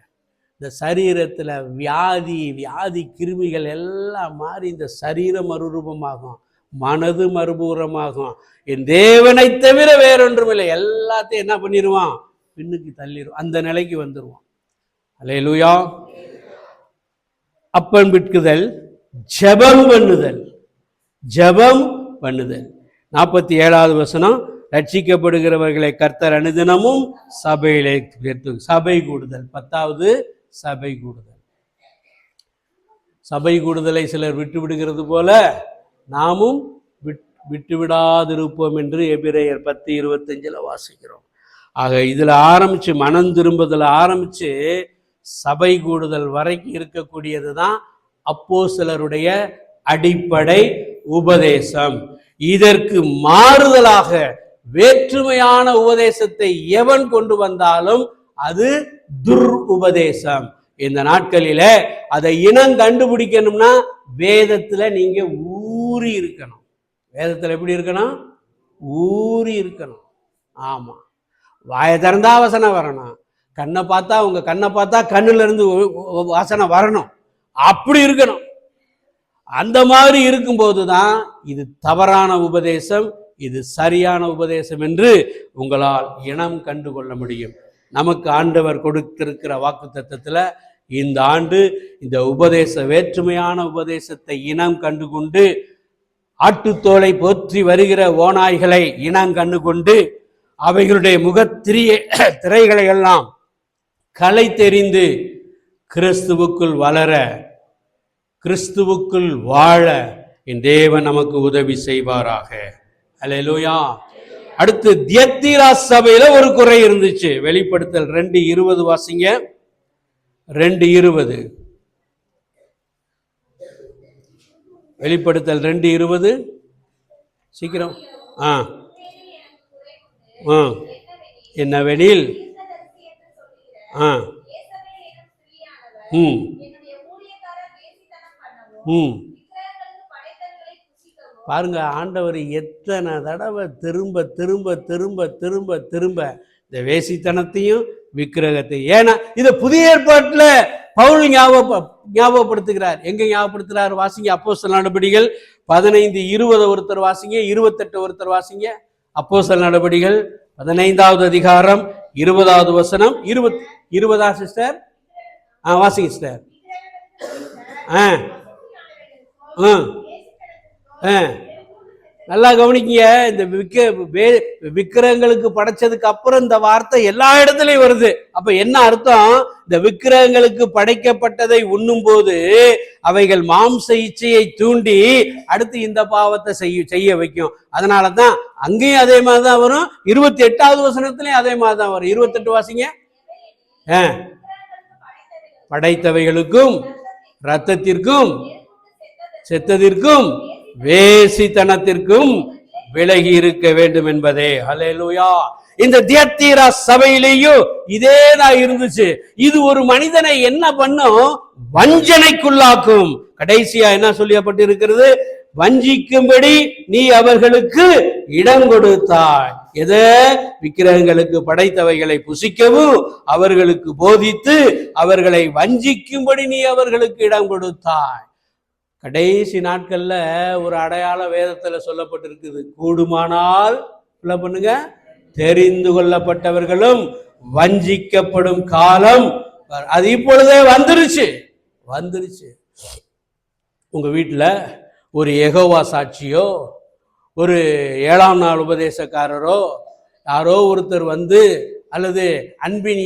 இந்த சரீரத்துல வியாதி கிருமிகள் எல்லாம் மாறி இந்த சரீரம் மறுரூபமாகும், மனது மறுபூரமாகும். என் தேவனை தவிர வேறொன்றும் இல்லை. எல்லாத்தையும் என்ன பண்ணிடுவான்? பின்னுக்கு தள்ளிடுவான். அந்த நிலைக்கு வந்துடுவான். அல்லேலூயா. அப்பம் பிட்குதல், ஜெபம் பண்ணுதல். 47வது வசனம், ரட்சிக்கப்படுகிறவர்களை கர்த்தர் அனுதினமும் சபையிலே சபை கூடுதல். 10வது சபை கூடுதல். சபை கூடுதலை சிலர் விட்டு விடுகிறது போல நாமும் விட்டுவிடாதிருப்போம் என்று எபிரேயர் 10:25 வாசிக்கிறோம். ஆக இதுல ஆரம்பிச்சு, மனம் திரும்புதல் ஆரம்பிச்சு சபை கூடுதல் வரைக்கும் இருக்கக்கூடியது தான் அப்போஸ்தலருடைய அடிப்படை உபதேசம். இதற்கு மாறுதலாக வேற்றுமையான உபதேசத்தை எவன் கொண்டு வந்தாலும் அது துர் உபதேசம். இந்த நாட்களில அதை இனம் கண்டுபிடிக்கணும்னா வேதத்துல நீங்க ஊறி இருக்கணும். வேதத்துல எப்படி இருக்கணும்? ஊறி இருக்கணும். ஆமா, வாயை திறந்தா வசனம் வரணும். கண்ணை பார்த்தா உங்க கண்ணை பார்த்தா கண்ணுல இருந்து வசனம் வரணும். அப்படி இருக்கணும். அந்த மாதிரி இருக்கும்போது தான் இது தவறான உபதேசம், இது சரியான உபதேசம் என்று உங்களால் இனம் கண்டு கொள்ள முடியும். நமக்கு ஆண்டவர் கொடுத்திருக்கிற வாக்குத்தத்தத்துல இந்த ஆண்டு இந்த உபதேச வேற்றுமையான உபதேசத்தை இனம் கண்டு கொண்டு, ஆட்டுத்தோலை போற்றி வருகிற ஓநாய்களை இனம் கண்டு கொண்டு, அவைகளுடைய திரைகளை எல்லாம் களை தெரிந்து கிறிஸ்துவுக்குள் வளர, கிறிஸ்துவுக்குள் வாழ என் தேவன் நமக்கு உதவி செய்வாராக. அல்லேலூயா. அடுத்து தியத்தீரா சபையில ஒரு குறை இருந்துச்சு. வெளிப்படுத்தல் 2:20 வாசிங்க. 2:20 வெளிப்படுத்தல் 2:20 சீக்கிரம். என்னவெனில் பாருங்க, ஆண்டவர் எத்தனை தடவை திரும்ப திரும்ப திரும்ப திரும்ப திரும்ப இந்த வேசித்தனத்தையும் விக்கிரகத்தையும். ஏன்னா இதை புதிய ஏற்பாட்டுல பவுல் ஞாபகப்படுத்துகிறார். எங்க ஞாபகப்படுத்துறார்? வாசிங்க அப்போஸ்தலர் நடபடிகள் 15:20 ஒருத்தர் வாசிங்க, 28 ஒருத்தர் வாசிங்க. அப்போஸ்தலர் நடபடிகள் 15வது அதிகாரம் 20வது வசனம். 20 சிஸ்டர் வாசிங்க சிஸ்டர். நல்லா கவனிக்கீங்க. இந்த விக்கிரகங்களுக்கு படைச்சதுக்கு அப்புறம் இந்த வார்த்தை எல்லா இடத்துலயும் வருது. அப்ப என்ன அர்த்தம்? இந்த விக்கிரகங்களுக்கு படைக்கப்பட்டதை உண்ணும் போது அவைகள் மாம்ச இச்சையை தூண்டி அடுத்து இந்த பாவத்தை செய்ய வைக்கும். அதனாலதான் அங்கேயும் அதே மாதிரிதான் வரும். 28வது வசனத்திலயும் அதே மாதிரிதான் வரும். 28 வாசிங்க. படைத்தவைகளுக்கும் இரத்தத்திற்கும் செத்ததிற்கும் வேசித்தனத்திற்கும் விலகி இருக்க வேண்டும் என்பதே. அல்லேலூயா. இந்த தியத்தீரா சபையிலேயும் இதேதான் இருந்துச்சு. இது ஒரு மனிதனை என்ன பண்ணும்? வஞ்சனைக்குள்ளாக்கும். கடைசியா என்ன சொல்லப்பட்டிருக்கிறது? வஞ்சிக்கும்படி நீ அவர்களுக்கு இடம் கொடுத்தாய். எதை? விக்கிரகங்களுக்கு படைத்தவைகளை புசிக்கவும் அவர்களுக்கு போதித்து அவர்களை வஞ்சிக்கும்படி நீ அவர்களுக்கு இடம் கொடுத்தாய். கடைசி நாட்கள்ல ஒரு அடையாள வேதத்துல சொல்லப்பட்டிருக்குது. கூடுமானால் பண்ணுங்க, தெரிந்து கொள்ளப்பட்டவர்களும் வஞ்சிக்கப்படும் காலம் அது இப்பொழுதே வந்துருச்சு. உங்க வீட்டுல ஒரு யெகோவா சாட்சியோ ஒரு 7ஆம் நாள் உபதேசக்காரரோ யாரோ ஒருத்தர் வந்து, அல்லது அன்பின்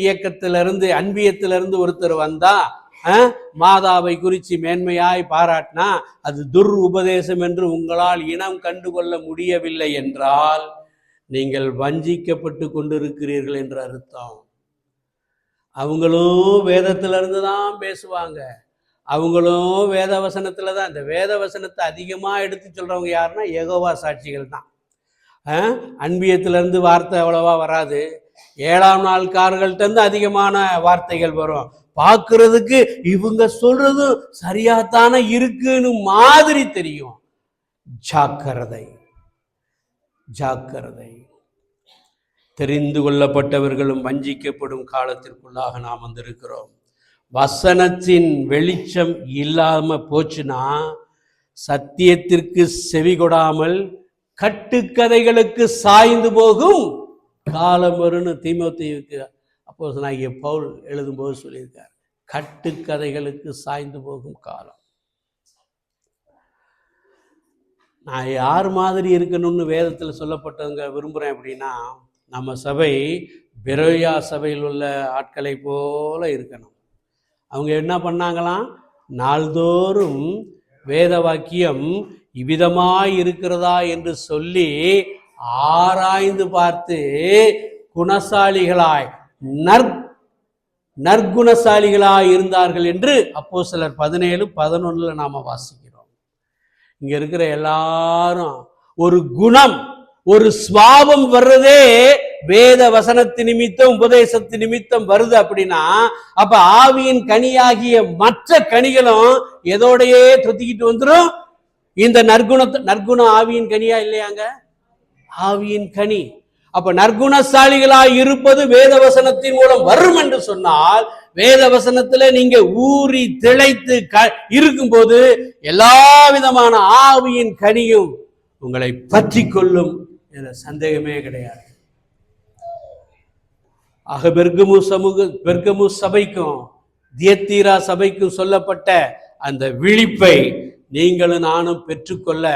அன்பியத்திலிருந்து ஒருத்தர் வந்தா மாதாவை குறித்து மேன்மையாய் பாராட்டினா அது துர் உபதேசம் என்று உங்களால் இனம் கண்டுகொள்ள முடியவில்லை என்றால் நீங்கள் வஞ்சிக்கப்பட்டு கொண்டிருக்கிறீர்கள் என்ற அர்த்தம். அவங்களும் வேதத்திலிருந்து தான் பேசுவாங்க. அவங்களும் வேத வசனத்துல தான். இந்த வேத வசனத்தை அதிகமா எடுத்து சொல்றவங்க யாருன்னா யெகோவா சாட்சிகள் தான். அன்பியத்திலிருந்து வார்த்தை அவ்வளவா வராது. 7ஆம் நாள்காரர்கள்ட்ட இருந்து அதிகமான வார்த்தைகள் வரும். பார்க்கறதுக்கு இவங்க சொல்றது சரியாத்தான இருக்குன்னு மாதிரி தெரியும். ஜாக்கிரதை. தெரிந்து கொள்ளப்பட்டவர்களும் வஞ்சிக்கப்படும் காலத்திற்குள்ளாக நாம் வந்திருக்கிறோம். வசனத்தின் வெளிச்சம் இல்லாம போச்சுன்னா சத்தியத்திற்கு செவி கொடாமல் கட்டுக்கதைகளுக்கு சாய்ந்து போகும் காலம் வரும்னு தீமோத்தேயுவுக்கு அப்போஸ்தலனாகிய பவுல் எழுதும்போது சொல்லியிருக்கார். கட்டுக்கதைகளுக்கு சாய்ந்து போகும் காலம். நான் யார் மாதிரி இருக்கணும்னு வேதத்தில் சொல்லப்பட்டவங்க விரும்புகிறேன் அப்படின்னா, நம்ம சபை பெரோயா சபையில் உள்ள ஆட்களை போல இருக்கணும். அவங்க என்ன பண்ணாங்களாம்? நாள்தோறும் வேத வாக்கியம் இவ்விதமாய் இருக்கிறதா என்று சொல்லி ஆராய்ந்து பார்த்து குணசாலிகளாய் நற்குணசாலிகளாய் இருந்தார்கள் என்று அப்போஸ்தலர் 17:11 நாம வாசிக்கிறோம். இங்க இருக்கிற எல்லாரும் ஒரு குணம், ஒரு சுவாபம் வர்றதே வேத வசனத்து நிமித்தம், உபதேசத்து நிமித்தம் வருது. அப்படின்னா அப்ப ஆவியின் கனியாகிய மற்ற கனிகளும் எதோடையே தொத்திக்கிட்டு வந்துடும். இந்த நற்குணம் ஆவியின் கனியா இல்லையாங்க? ஆவியின் கனி. அப்ப நற்குணசாலிகளாய் இருப்பது வேத வசனத்தின் மூலம் வரும் என்று சொன்னால், வேத வசனத்துல நீங்க ஊறி திளைத்து இருக்கும்போது எல்லா விதமான ஆவியின் கனியும் உங்களை பற்றி கொள்ளும். சந்தேகமே கிடையாது. ஆக பெர்கமு சபைக்கும் தியத்தீரா சபைக்கும் சொல்லப்பட்ட அந்த விழிப்பை நீங்களும் நானும் பெற்றுக்கொள்ள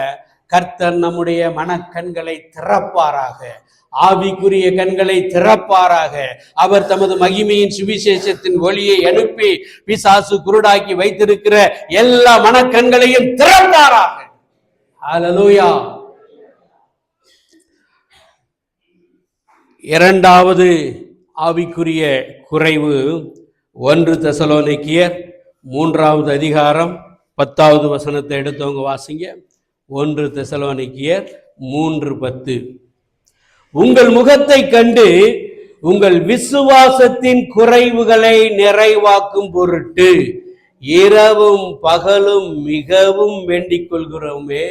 கர்த்தர் நம்முடைய மனக்கண்களை திறப்பாராக, ஆவிக்குரிய கண்களை திறப்பாராக. அவர் தமது மகிமையின் சுவிசேஷத்தின் ஒளியை அனுப்பி பிசாசு குருடாக்கி வைத்திருக்கிற எல்லா மனக்கண்களையும் திறப்பாராக. ஹல்லேலூயா. இரண்டாவது ஆவிக்குரிய குறைவு 1 தெசலோனிக்கேயர் 3வது அதிகாரம் 10வது வசனத்தை எடுத்தவங்க வாசிங்க. 1 தெசலோனிக்கேயர் 3:10. உங்கள் முகத்தை கண்டு உங்கள் விசுவாசத்தின் குறைவுகளை நிறைவாக்கும் பொருட்டு இரவும் பகலும் மிகவும் வேண்டிக் கொள்கிறோமே.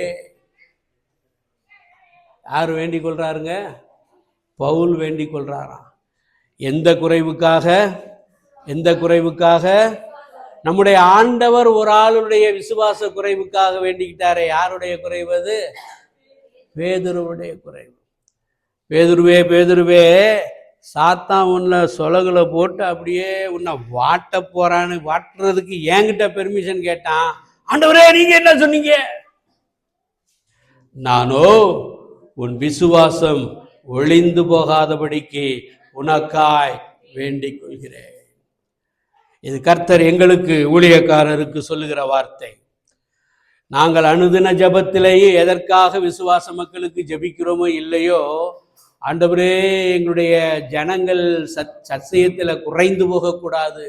யார் வேண்டிக் கொள்றாருங்க? பவுல் வேண்டிக் கொள்றாராம். எந்த குறைவுக்காக? நம்முடைய ஆண்டவர் ஒரு ஆளுடைய விசுவாச குறைவுக்காக வேண்டிக்கிட்டாரே. யாருடைய குறைவு அது? பேதுருவுடைய குறைவு. பேதுருவே சாத்தான் உன்னை சொலகுல போட்டு அப்படியே உன்னை வாட்ட போறான்னு, வாட்டுறதுக்கு என்கிட்ட பெர்மிஷன் கேட்டான். ஆண்டவரே நீங்க என்ன சொன்னீங்க? நானோ உன் விசுவாசம் ஒளிந்து போகாதபடிக்கு உனக்காய் வேண்டிக் கொள்கிறேன். இது கர்த்தர் எங்களுக்கு ஊழியக்காரருக்கு சொல்லுகிற வார்த்தை. நாங்கள் அனுதின ஜபத்திலேயே எதற்காக விசுவாச மக்களுக்கு ஜபிக்கிறோமோ இல்லையோ, ஆண்டவரே எங்களுடைய ஜனங்கள் சத்தியத்துல குறைந்து போகக்கூடாது,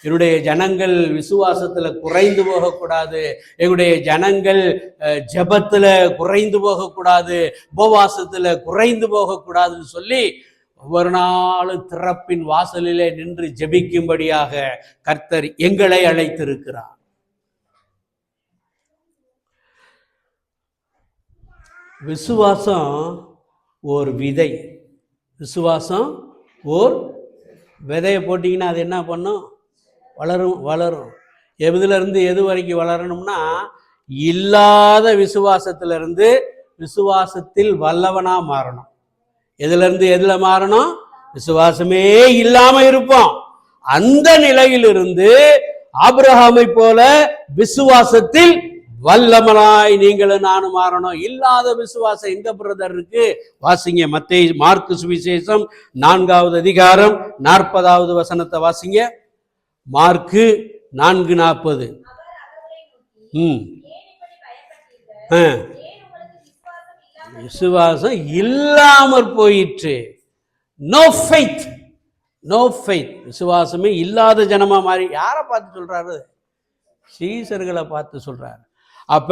என்னுடைய ஜனங்கள் விசுவாசத்துல குறைந்து போகக்கூடாது, எங்களுடைய ஜனங்கள் ஜபத்துல குறைந்து போகக்கூடாது, உபவாசத்துல குறைந்து போகக்கூடாதுன்னு சொல்லி ஒவ்வொரு நாளும் திறப்பின் வாசலிலே நின்று ஜெபிக்கும்படியாக கர்த்தர் எங்களை அழைத்திருக்கிறார். விசுவாசம் ஒரு விதை. விசுவாசம் ஓர் விதையை போட்டிங்கன்னா அது என்ன பண்ணும்? வளரும். எதுலேருந்து எது வரைக்கும் வளரணும்னா, இல்லாத விசுவாசத்திலிருந்து விசுவாசத்தில் வல்லவனா மாறணும். எதுலேருந்து எதுல மாறணும்? விசுவாசமே இல்லாம இருப்போம். அந்த நிலையிலிருந்து ஆபிரகாமை போல விசுவாசத்தில் வல்லவனாய் நீங்களும் நானும் மாறணும். இல்லாத விசுவாசம் எங்க பிரதர் இருக்கு? வாசிங்க மார்க்கு சுவிசேஷம் 4வது அதிகாரம் 40வது வசனத்தை வாசிங்க. மார்க்கு 4:40. விசுவாசம் இல்லாமற் போயிற்று. No faith. விசுவாசமே இல்லாத ஜனமா மாறி. யாரை பார்த்து சொல்றாரு? சீசர்களை பார்த்து சொல்றாரு. அப்ப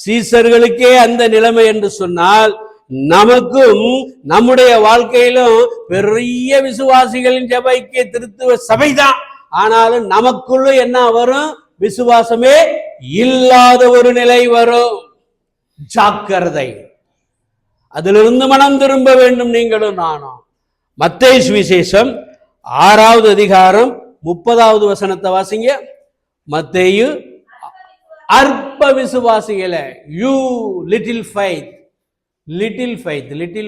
சீசர்களுக்கே அந்த நிலைமை என்று சொன்னால், நமக்கும் நம்முடைய வாழ்க்கையிலும் பெரிய விசுவாசிகளின் ஜெபைக்கு திருத்துவ சபைதான். ஆனாலும் நமக்குள்ள என்ன வரும்? விசுவாசமே இல்லாத ஒரு நிலை வரும். ஜாக்கிரதை. அதிலிருந்து மனம் திரும்ப வேண்டும் நீங்களும் நானும். மத்தேயு சுவிசேஷம் 6வது அதிகாரம் 30வது வசனத்தை வாசிங்க. மத்தேயு அற்ப விசுவாசிகளே, யூ லிட்டில்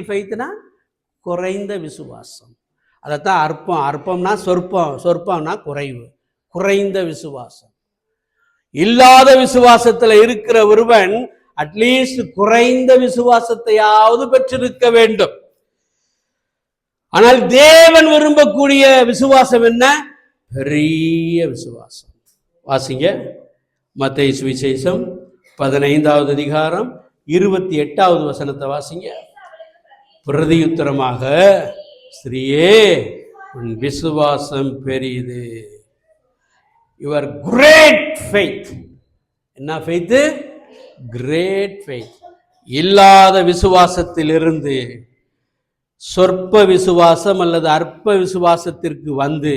ஃபெய்த்னா குறைந்த விசுவாசம். அதைத்தான் அற்பம்னா சொற்பம்னா குறைந்த விசுவாசம். இல்லாத விசுவாசத்துல இருக்கிற ஒருவன் அட்லீஸ்ட் குறைந்த விசுவாசத்தையாவது பெற்றிருக்க வேண்டும். ஆனால் தேவன் விரும்பக்கூடிய விசுவாசம் என்ன? பெரிய விசுவாசம். வாசிங்க மத்தேயு சுவிசேஷம் 15வது அதிகாரம் 28வது வசனத்தை வாசிங்க. பிரதியுத்தரமாக, ஸ்திரீயே உன் விசுவாசம் பெரியது. Your great faith. என்ன ஃபெய்த்? Great faith. இல்லாத விசுவாசத்திலிருந்து சொற்ப விசுவாசம் அல்லது அற்ப விசுவாசத்திற்கு வந்து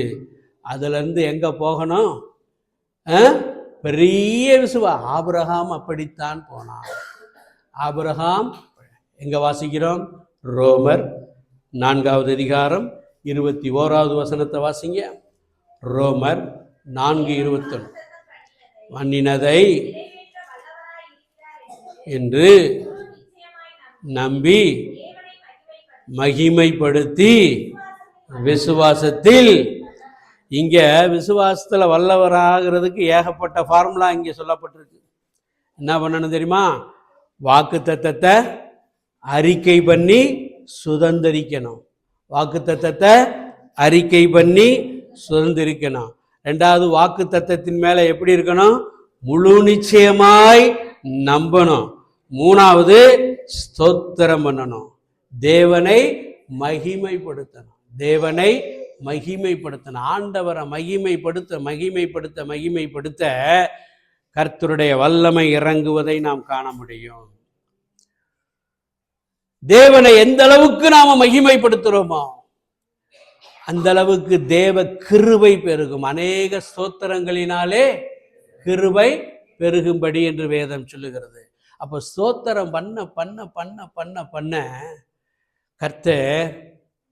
அதிலிருந்து எங்க போகணும்? பெரிய ஆபிரகாம் அப்படித்தான் போனான். ஆபிரகாம் எங்க வாசிக்கிறோம்? ரோமர் 4வது அதிகாரம் 21வது வசனத்தை வாசிங்க. ரோமர் 4:21. மன்னினதை என்று நம்பி மகிமைப்படுத்தி விசுவாசத்தில். இங்க விசுவாசத்துல வல்லவராகிறதுக்கு ஏகப்பட்ட ஃபார்முலா இங்க சொல்லப்பட்டிருக்கு. என்ன பண்ணணும் தெரியுமா? வாக்கு தத்தத்தை அறிக்கை பண்ணி சுதந்திரிக்கணும். வாக்கு தத்தத்தை அறிக்கை பண்ணி சுதந்திரிக்கணும். 2வது, வாக்கு தத்தத்தின் மேல எப்படி இருக்கணும்? முழு நிச்சயமாய் நம்பணும். 3வது, ஸ்தோத்திரம் பண்ணணும். தேவனை மகிமைப்படுத்தணும். தேவனை மகிமைப்படுத்தணும். ஆண்டவரை மகிமைப்படுத்த கர்த்தருடைய வல்லமை இறங்குவதை நாம் காண முடியும். தேவனை எந்த அளவுக்கு நாம மகிமைப்படுத்துறோமோ அந்த அளவுக்கு தேவ கிருபை பெருகும். அநேக ஸ்தோத்திரங்களினாலே கிருபை பெருகும்படி என்று வேதம் சொல்லுகிறது. அப்போ ஸ்தோத்திரம் பண்ண பண்ண பண்ண பண்ண பண்ண கர்த்தர்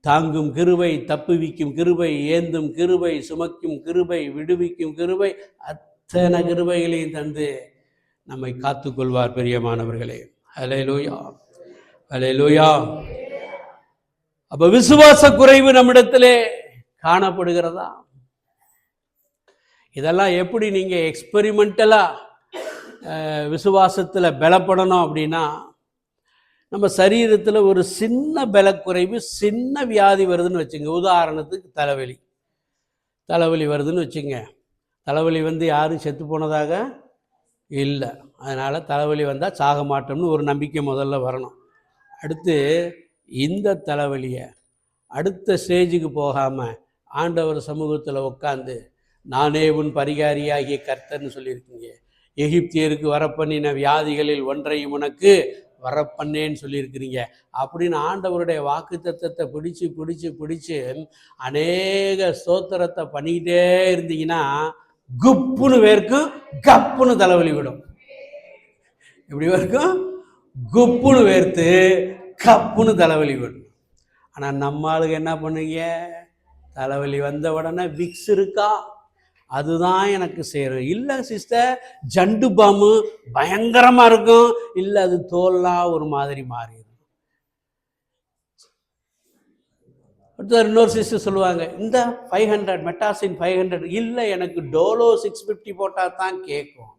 தாங்கும் கிருபை, தப்புவிக்கும் கிருபை, ஏந்தும் கிருபை, சுமக்கும் கிருபை, விடுவிக்கும் கிருபை, அத்தனை கிருபைகளையும் தந்து நம்மை காத்துக்கொள்வார். பிரியமானவர்களே, ஹல்லேலூயா, ஹல்லேலூயா. அப்ப விசுவாச குறைவு நம்மிடத்திலே காணப்படுகிறதா? இதெல்லாம் எப்படி நீங்க எக்ஸ்பெரிமெண்டலா விசுவாசத்துல பலப்படணும் அப்படின்னா, நம்ம சரீரத்தில் ஒரு சின்ன பலக்குறைவு, சின்ன வியாதி வருதுன்னு வச்சுங்க. உதாரணத்துக்கு தலைவலி வருதுன்னு வச்சுங்க. தலைவலி வந்து யாரும் செத்து போனதாக இல்லை. அதனால் தலைவலி வந்தால் சாக மாட்டோம்னு ஒரு நம்பிக்கை முதல்ல வரணும். அடுத்து இந்த தலைவலியை அடுத்த ஸ்டேஜுக்கு போகாமல் ஆண்டவர் சமூகத்தில் உட்காந்து, நானே உன் பரிகாரியாகிய கர்த்தர்னு சொல்லியிருக்கீங்க. எகிப்தியருக்கு வரப்பண்ணின வியாதிகளில் ஒன்றையும் உனக்கு வரப்பண்ணேன்னு சொல்லியிருக்கிறீங்க அப்படின்னு ஆண்டவருடைய வாக்கு தத்தத்தை பிடிச்சு அநேக ஸ்தோத்திரத்தை பண்ணிக்கிட்டே இருந்தீங்கன்னா குப்புன்னு வேர்க்கும், கப்புன்னு தலைவலி விடும். எப்படி வேர்க்கும்? குப்புன்னு வேர்த்து கப்புன்னு தலைவலி விடும். ஆனால் நம்ம ஆளுங்க என்ன பண்ணுங்க? தலைவலி வந்த உடனே விக்ஸ் இருக்கா, அதுதான் எனக்கு சேரும். இல்லை சிஸ்டர், ஜண்டு பாம்பு பயங்கரமாக இருக்கும். இல்லை, அது தோல்லாம் ஒரு மாதிரி மாறிடும். இன்னொரு சிஸ்டர் சொல்லுவாங்க, இந்த 500 மெட்டாசின் 500. இல்லை, எனக்கு டோலோ 650 போட்டால் தான் கேட்கும்.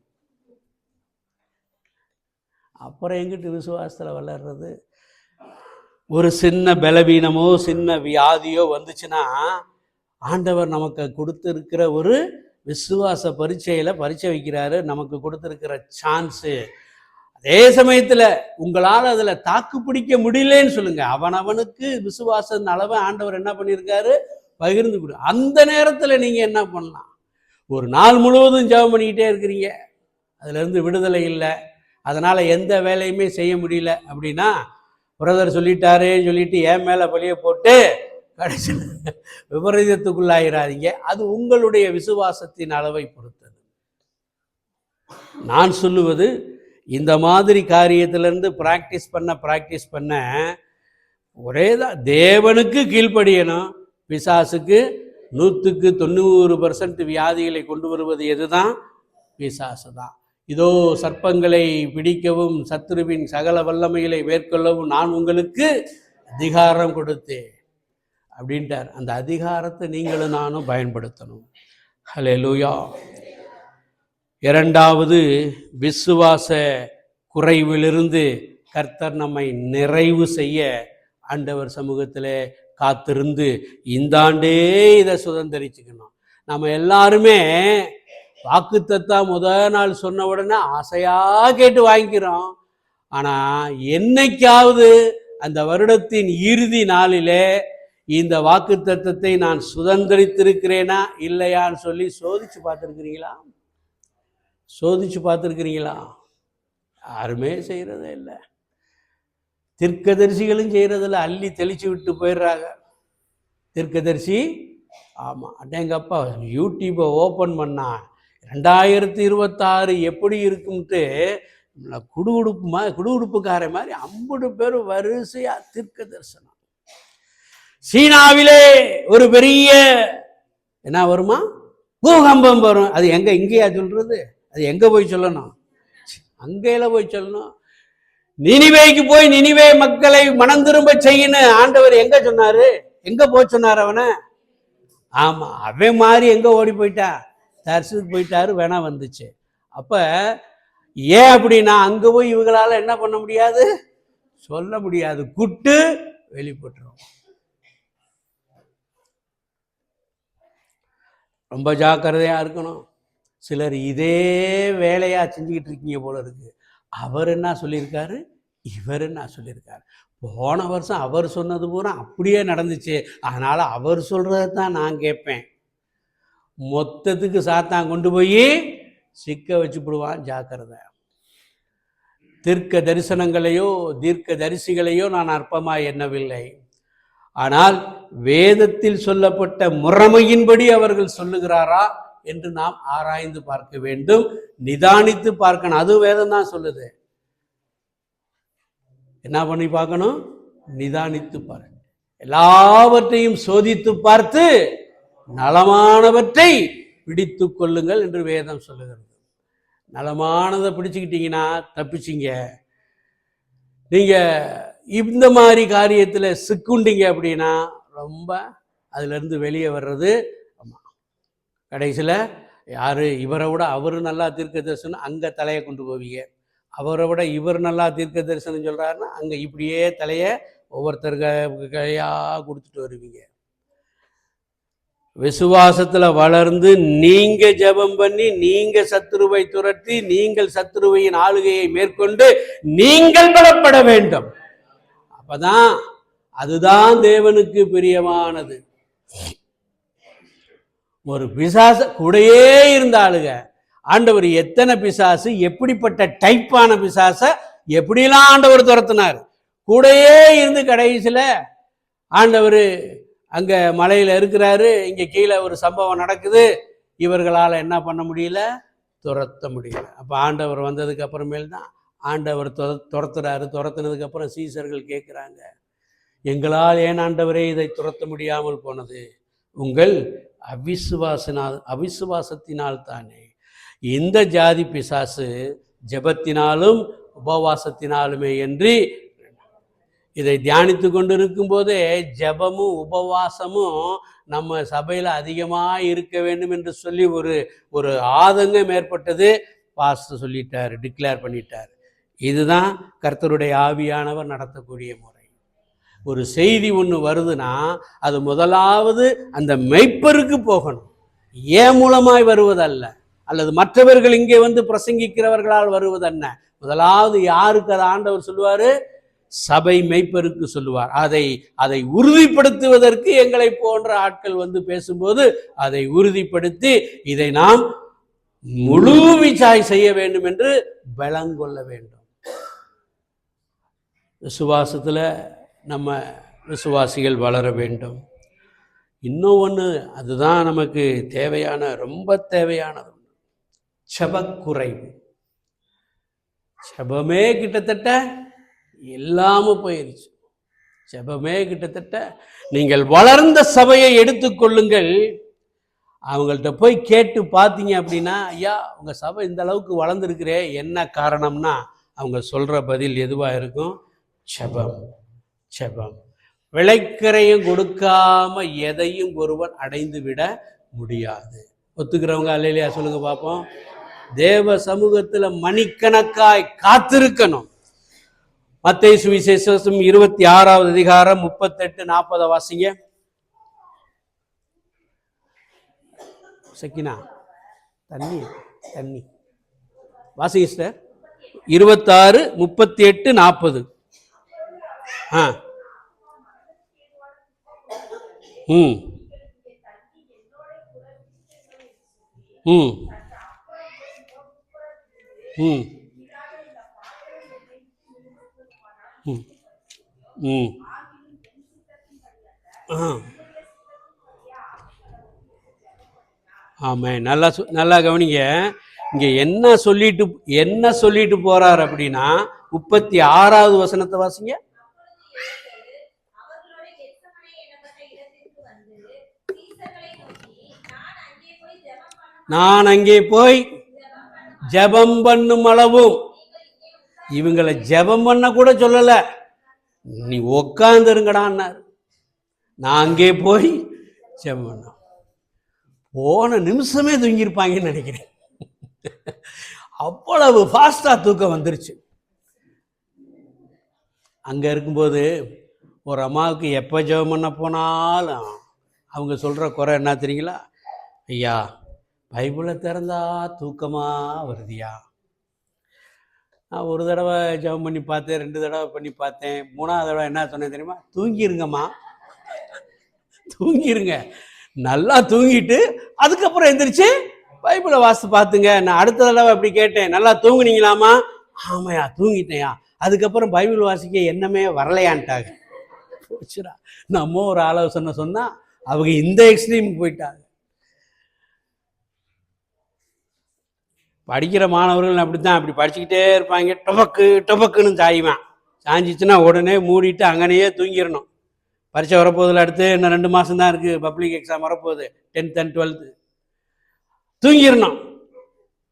அப்புறம் எங்கிட்டு விசுவாசத்தில் வளர்றது? ஒரு சின்ன பலவீனமோ சின்ன வியாதியோ வந்துச்சுன்னா ஆண்டவர் நமக்கு கொடுத்திருக்கிற ஒரு விசுவாச பரீட்சை வைக்கிறாரு. நமக்கு கொடுத்திருக்கிற சான்ஸு. அதே சமயத்தில் உங்களால் அதில் தாக்கு பிடிக்க முடியலன்னு சொல்லுங்க. அவனவனுக்கு விசுவாச அளவை ஆண்டவர் என்ன பண்ணியிருக்காரு? பகிர்ந்து கொடு. அந்த நேரத்தில் நீங்கள் என்ன பண்ணலாம்? ஒரு நாள் முழுவதும் ஜெபம் பண்ணிக்கிட்டே இருக்கிறீங்க, அதுலேருந்து விடுதலை இல்லை, அதனால் எந்த வேலையுமே செய்ய முடியல அப்படின்னா, பிரதர் சொல்லிட்டாரேன்னு சொல்லிட்டு என் மேலே பழிய போட்டு கடைசியில் விபரீதத்துக்குள்ளாயிராதீங்க. அது உங்களுடைய விசுவாசத்தின் அளவை பொறுத்தது. நான் சொல்லுவது, இந்த மாதிரி காரியத்திலிருந்து பிராக்டிஸ் பண்ண ஒரே தான், தேவனுக்கு கீழ்ப்படியணும். பிசாசுக்கு 100% வியாதிகளை கொண்டு வருவது எதுதான்? பிசாசு தான். இதோ சர்ப்பங்களை பிடிக்கவும் சத்துருவின் சகல வல்லமைகளை மேற்கொள்ளவும் நான் உங்களுக்கு அதிகாரம் கொடுத்தேன் அப்படின்ட்டார். அந்த அதிகாரத்தை நீங்களும் நானும் பயன்படுத்தணும். ஹல்லேலூயா. 2வது, விசுவாச குறைவிலிருந்து கர்த்தர் நம்மை நிறைவு செய்ய ஆண்டவர் சமூகத்தில் காத்திருந்து இந்த ஆண்டே இதை சுதந்திரிச்சுக்கணும். நம்ம எல்லாருமே வாக்குத்தத்தம் முதல் நாள் சொன்ன உடனே ஆசையா கேட்டு வாங்கிக்கிறோம். ஆனால் என்னைக்காவது அந்த வருடத்தின் இறுதி நாளிலே இந்த வாக்குத்தத்தத்தை நான் சுதந்திரித்திருக்கிறேனா இல்லையான்னு சொல்லி சோதிச்சு பார்த்துருக்கிறீங்களா? யாருமே செய்கிறதே இல்லை. தீர்க்கதரிசிகளும் செய்கிறதில்ல, அள்ளி தெளிச்சு விட்டு போயிடுறாங்க. தீர்க்கதரிசி ஆமாம், அடேங்கப்பா யூடியூப்பை ஓப்பன் பண்ணா 2026 எப்படி இருக்கும்ட்டு குடுகுடுப்புக்கார மாதிரி 50 பேர் வரிசையா தீர்க்க தரிசனம். சீனாவிலே ஒரு பெரிய என்ன வருமா, பூகம்பம் வரும். அது எங்க இங்கேயா சொல்றது? அது எங்க போய் சொல்லணும்? அங்கேயில போய் சொல்லணும். நினிவேக்கு போய் நினிவே மக்களை மனம் திரும்ப செய்யணும் ஆண்டவர் எங்க சொன்னாரு? எங்க போய் சொன்னார் அவனை? ஆமா, அவன் மாதிரி எங்க ஓடி போயிட்டா? தரிசுக்கு போயிட்டாரு, வேணா வந்துச்சு. அப்ப ஏன் அப்படின்னா அங்க போய் இவங்களால என்ன பண்ண முடியாது, சொல்ல முடியாது, குட்டு வெளிப்பட்டுரும். ரொம்ப ஜாக்கிரதையா இருக்கணும். சிலர் இதே வேலையா செஞ்சுக்கிட்டு இருக்கீங்க போல இருக்கு. அவர் என்ன சொல்லியிருக்காரு, இவர் என்ன சொல்லியிருக்காரு. போன வருஷம் அவர் சொன்னது பூரா அப்படியே நடந்துச்சு, அதனால அவர் சொல்றதை தான் நான் கேட்பேன். மொத்தத்துக்கு சாத்தான் கொண்டு போய் சிக்க வச்சு விடுவான், ஜாக்கிரதை. தீர்க்க தரிசனங்களையோ தீர்க்க தரிசிகளையோ நான் அற்பமாய் எண்ணவில்லை. ஆனால் வேதத்தில் சொல்லப்பட்ட முறைமையின்படி அவர்கள் சொல்லுகிறாரா என்று நாம் ஆராய்ந்து பார்க்க வேண்டும், நிதானித்து பார்க்கணும். அது வேதம் தான் சொல்லுது. என்ன பண்ணி பார்க்கணும்? நிதானித்து பாருங்க. எல்லாவற்றையும் சோதித்து பார்த்து நலமானவற்றை பிடித்து கொள்ளுங்கள் என்று வேதம் சொல்லுகிறது. நலமானதை பிடிச்சுக்கிட்டீங்கன்னா தப்பிச்சிங்க. நீங்க இந்த மாதிரி காரியத்தில் சிக்குண்டிங்க அப்படின்னா ரொம்ப அதுலேருந்து வெளியே வர்றது கடைசியில் யார் இவரை விட அவர் நல்லா தீர்க்க தரிசனம் அங்கே தலையை கொண்டு போவீங்க, அவரை விட இவர் நல்லா தீர்க்க தரிசனம் சொல்கிறாருன்னா அங்கே இப்படியே தலையை ஒவ்வொருத்தருக்கு கையாக கொடுத்துட்டு வருவீங்க. விசுவாசத்தில் வளர்ந்து நீங்க ஜெபம் பண்ணி நீங்க சத்துருவை துரத்தி நீங்கள் சத்துருவையின் ஆளுகையை மேற்கொண்டு நீங்கள் பலப்பட வேண்டும். அப்பதான் அதுதான் தேவனுக்கு பிரியமானது. ஒரு பிசாசு கூடயே இருந்த ஆளுக ஆண்டவர் எத்தனை பிசாசு, எப்படிப்பட்ட டைப்பான பிசாச எப்படிலாம் ஆண்டவர் துரத்தினார். கூடயே இருந்து கடைசியில் ஆண்டவர் அங்க மலையில இருக்கிறாரு, இங்க கீழே ஒரு சம்பவம் நடக்குது, இவர்களால் என்ன பண்ண முடியல, துரத்த முடியல. அப்ப ஆண்டவர் வந்ததுக்கு அப்புறமேல் தான் ஆண்டவர் துரத்துறாரு. துரத்துனதுக்கு அப்புறம் சீசர்கள் கேட்குறாங்க, எங்களால் ஏன் ஆண்டவரே இதை துரத்த முடியாமல் போனது? உங்கள் அவிசுவாசத்தினால் தானே. இந்த ஜாதி பிசாசு ஜெபத்தினாலும் உபவாசத்தினாலுமே என்று இதை தியானித்து கொண்டு இருக்கும் போதே ஜெபமும் உபவாசமும் நம்ம சபையில் அதிகமாக இருக்க வேண்டும் என்று சொல்லி ஒரு ஆதங்கம் ஏற்பட்டது. பாஸ்டர் சொல்லிட்டார், டிக்ளேர் பண்ணிட்டார். இதுதான் கர்த்தருடைய ஆவியானவர் நடத்தக்கூடிய முறை. ஒரு செய்தி ஒன்று வருதுன்னா அது முதலாவது அந்த மெய்ப்பருக்கு போகணும், ஏன் மூலமாய் வருவதல்ல, அல்லது மற்றவர்கள் இங்கே வந்து பிரசங்கிக்கிறவர்களால் வருவதல்ல. முதலாவது யாருக்கு அதை ஆண்டவர் சொல்லுவாரு? சபை மெய்ப்பருக்கு சொல்லுவார். அதை உறுதிப்படுத்துவதற்கு எங்களை போன்ற ஆட்கள் வந்து பேசும்போது அதை உறுதிப்படுத்தி இதை நாம் முழு வீச்சாய் செய்ய வேண்டும் என்று பலங்கொள்ள வேண்டும். விசுவாசத்துல நம்ம விசுவாசிகள் வளர வேண்டும். இன்னும் ஒன்று, அதுதான் நமக்கு தேவையான, ரொம்ப தேவையானது, செபக்குறைவு. செபமே கிட்டத்தட்ட இல்லாம போயிருச்சு. செபமே கிட்டத்தட்ட, நீங்கள் வளர்ந்த சபையை எடுத்துக்கொள்ளுங்கள், அவங்கள்ட்ட போய் கேட்டு பார்த்தீங்க அப்படின்னா, ஐயா உங்க சபை இந்த அளவுக்கு வளர்ந்துருக்கிறே என்ன காரணம்னா அவங்க சொல்ற பதில் எதுவா இருக்கும்? செபம். செபம். விளைக்கரையும் கொடுக்காம எதையும் ஒருவன் அடைந்து விட முடியாது. ஒத்துக்கிறவங்க அல்லேலூயா சொல்லுங்க பார்ப்போம். தேவ சமூகத்துல மணிக்கணக்காய் காத்திருக்கணும். மத்தேயு சுவிசேஷம் 26வது அதிகாரம் 38-40 வாசிங்க. சக்கினா தண்ணி வாசிங்க சார். 26, 38, 40. ம் ம் ஆ ஆமாம். நல்லா கவனிங்க. இங்கே என்ன சொல்லிட்டு போறார் அப்படின்னா 36வது வசனத்தை வாசிங்க. நான் அங்கே போய் ஜெபம் பண்ணும் அளவும், இவங்களை ஜெபம் பண்ண கூட சொல்லல, நீ உட்கார்ந்து இருங்கடான்னார். நான் அங்கே போய் ஜெபம் பண்ண போன நிமிஷமே தூங்கியிருப்பாங்கன்னு நினைக்கிறேன். அவ்வளவு ஃபாஸ்டா தூக்கம் வந்துருச்சு. அங்க இருக்கும்போது ஒரு அம்மாவுக்கு எப்போ ஜெபம் பண்ண போனாலும் அவங்க சொல்ற குறை என்ன தெரியுங்களா? ஐயா, பைபிளை திறந்தா தூக்கமா வருதியா. நான் ஒரு தடவை ஜெபம் பண்ணி பார்த்தேன், 2 தடவை பண்ணி பார்த்தேன், 3வது தடவை என்ன சொன்னேன் தெரியுமா? தூங்கிருங்கம்மா, தூங்கிருங்க. நல்லா தூங்கிட்டு அதுக்கப்புறம் எந்திரிச்சு பைபிளை வாசித்து பார்த்துங்க. நான் அடுத்த தடவை அப்படி கேட்டேன், நல்லா தூங்குனீங்களாமா? ஆமாயா தூங்கிட்டேயா. அதுக்கப்புறம் பைபிள் வாசிக்க எண்ணமே வரலையான்ட்டாங்க. போச்சுடா. நம்ம ஒரு ஆலோசனை சொன்னா அவங்க இந்த எக்ஸ்ட்ரீமுக்கு போயிட்டாங்க. படிக்கிற மாணவர்கள் அப்படித்தான், அப்படி படிச்சுக்கிட்டே இருப்பாங்க. டொபக்குன்னு சாயுவான். சாஞ்சிச்சுன்னா உடனே மூடிட்டு அங்கனையே தூங்கிடணும். பரீட்சை வரப்போதில் அடுத்து இன்னும் 2 மாதம் தான் இருக்குது, பப்ளிக் எக்ஸாம் வரப்போகுது, 10th and 12th. தூங்கிடணும்.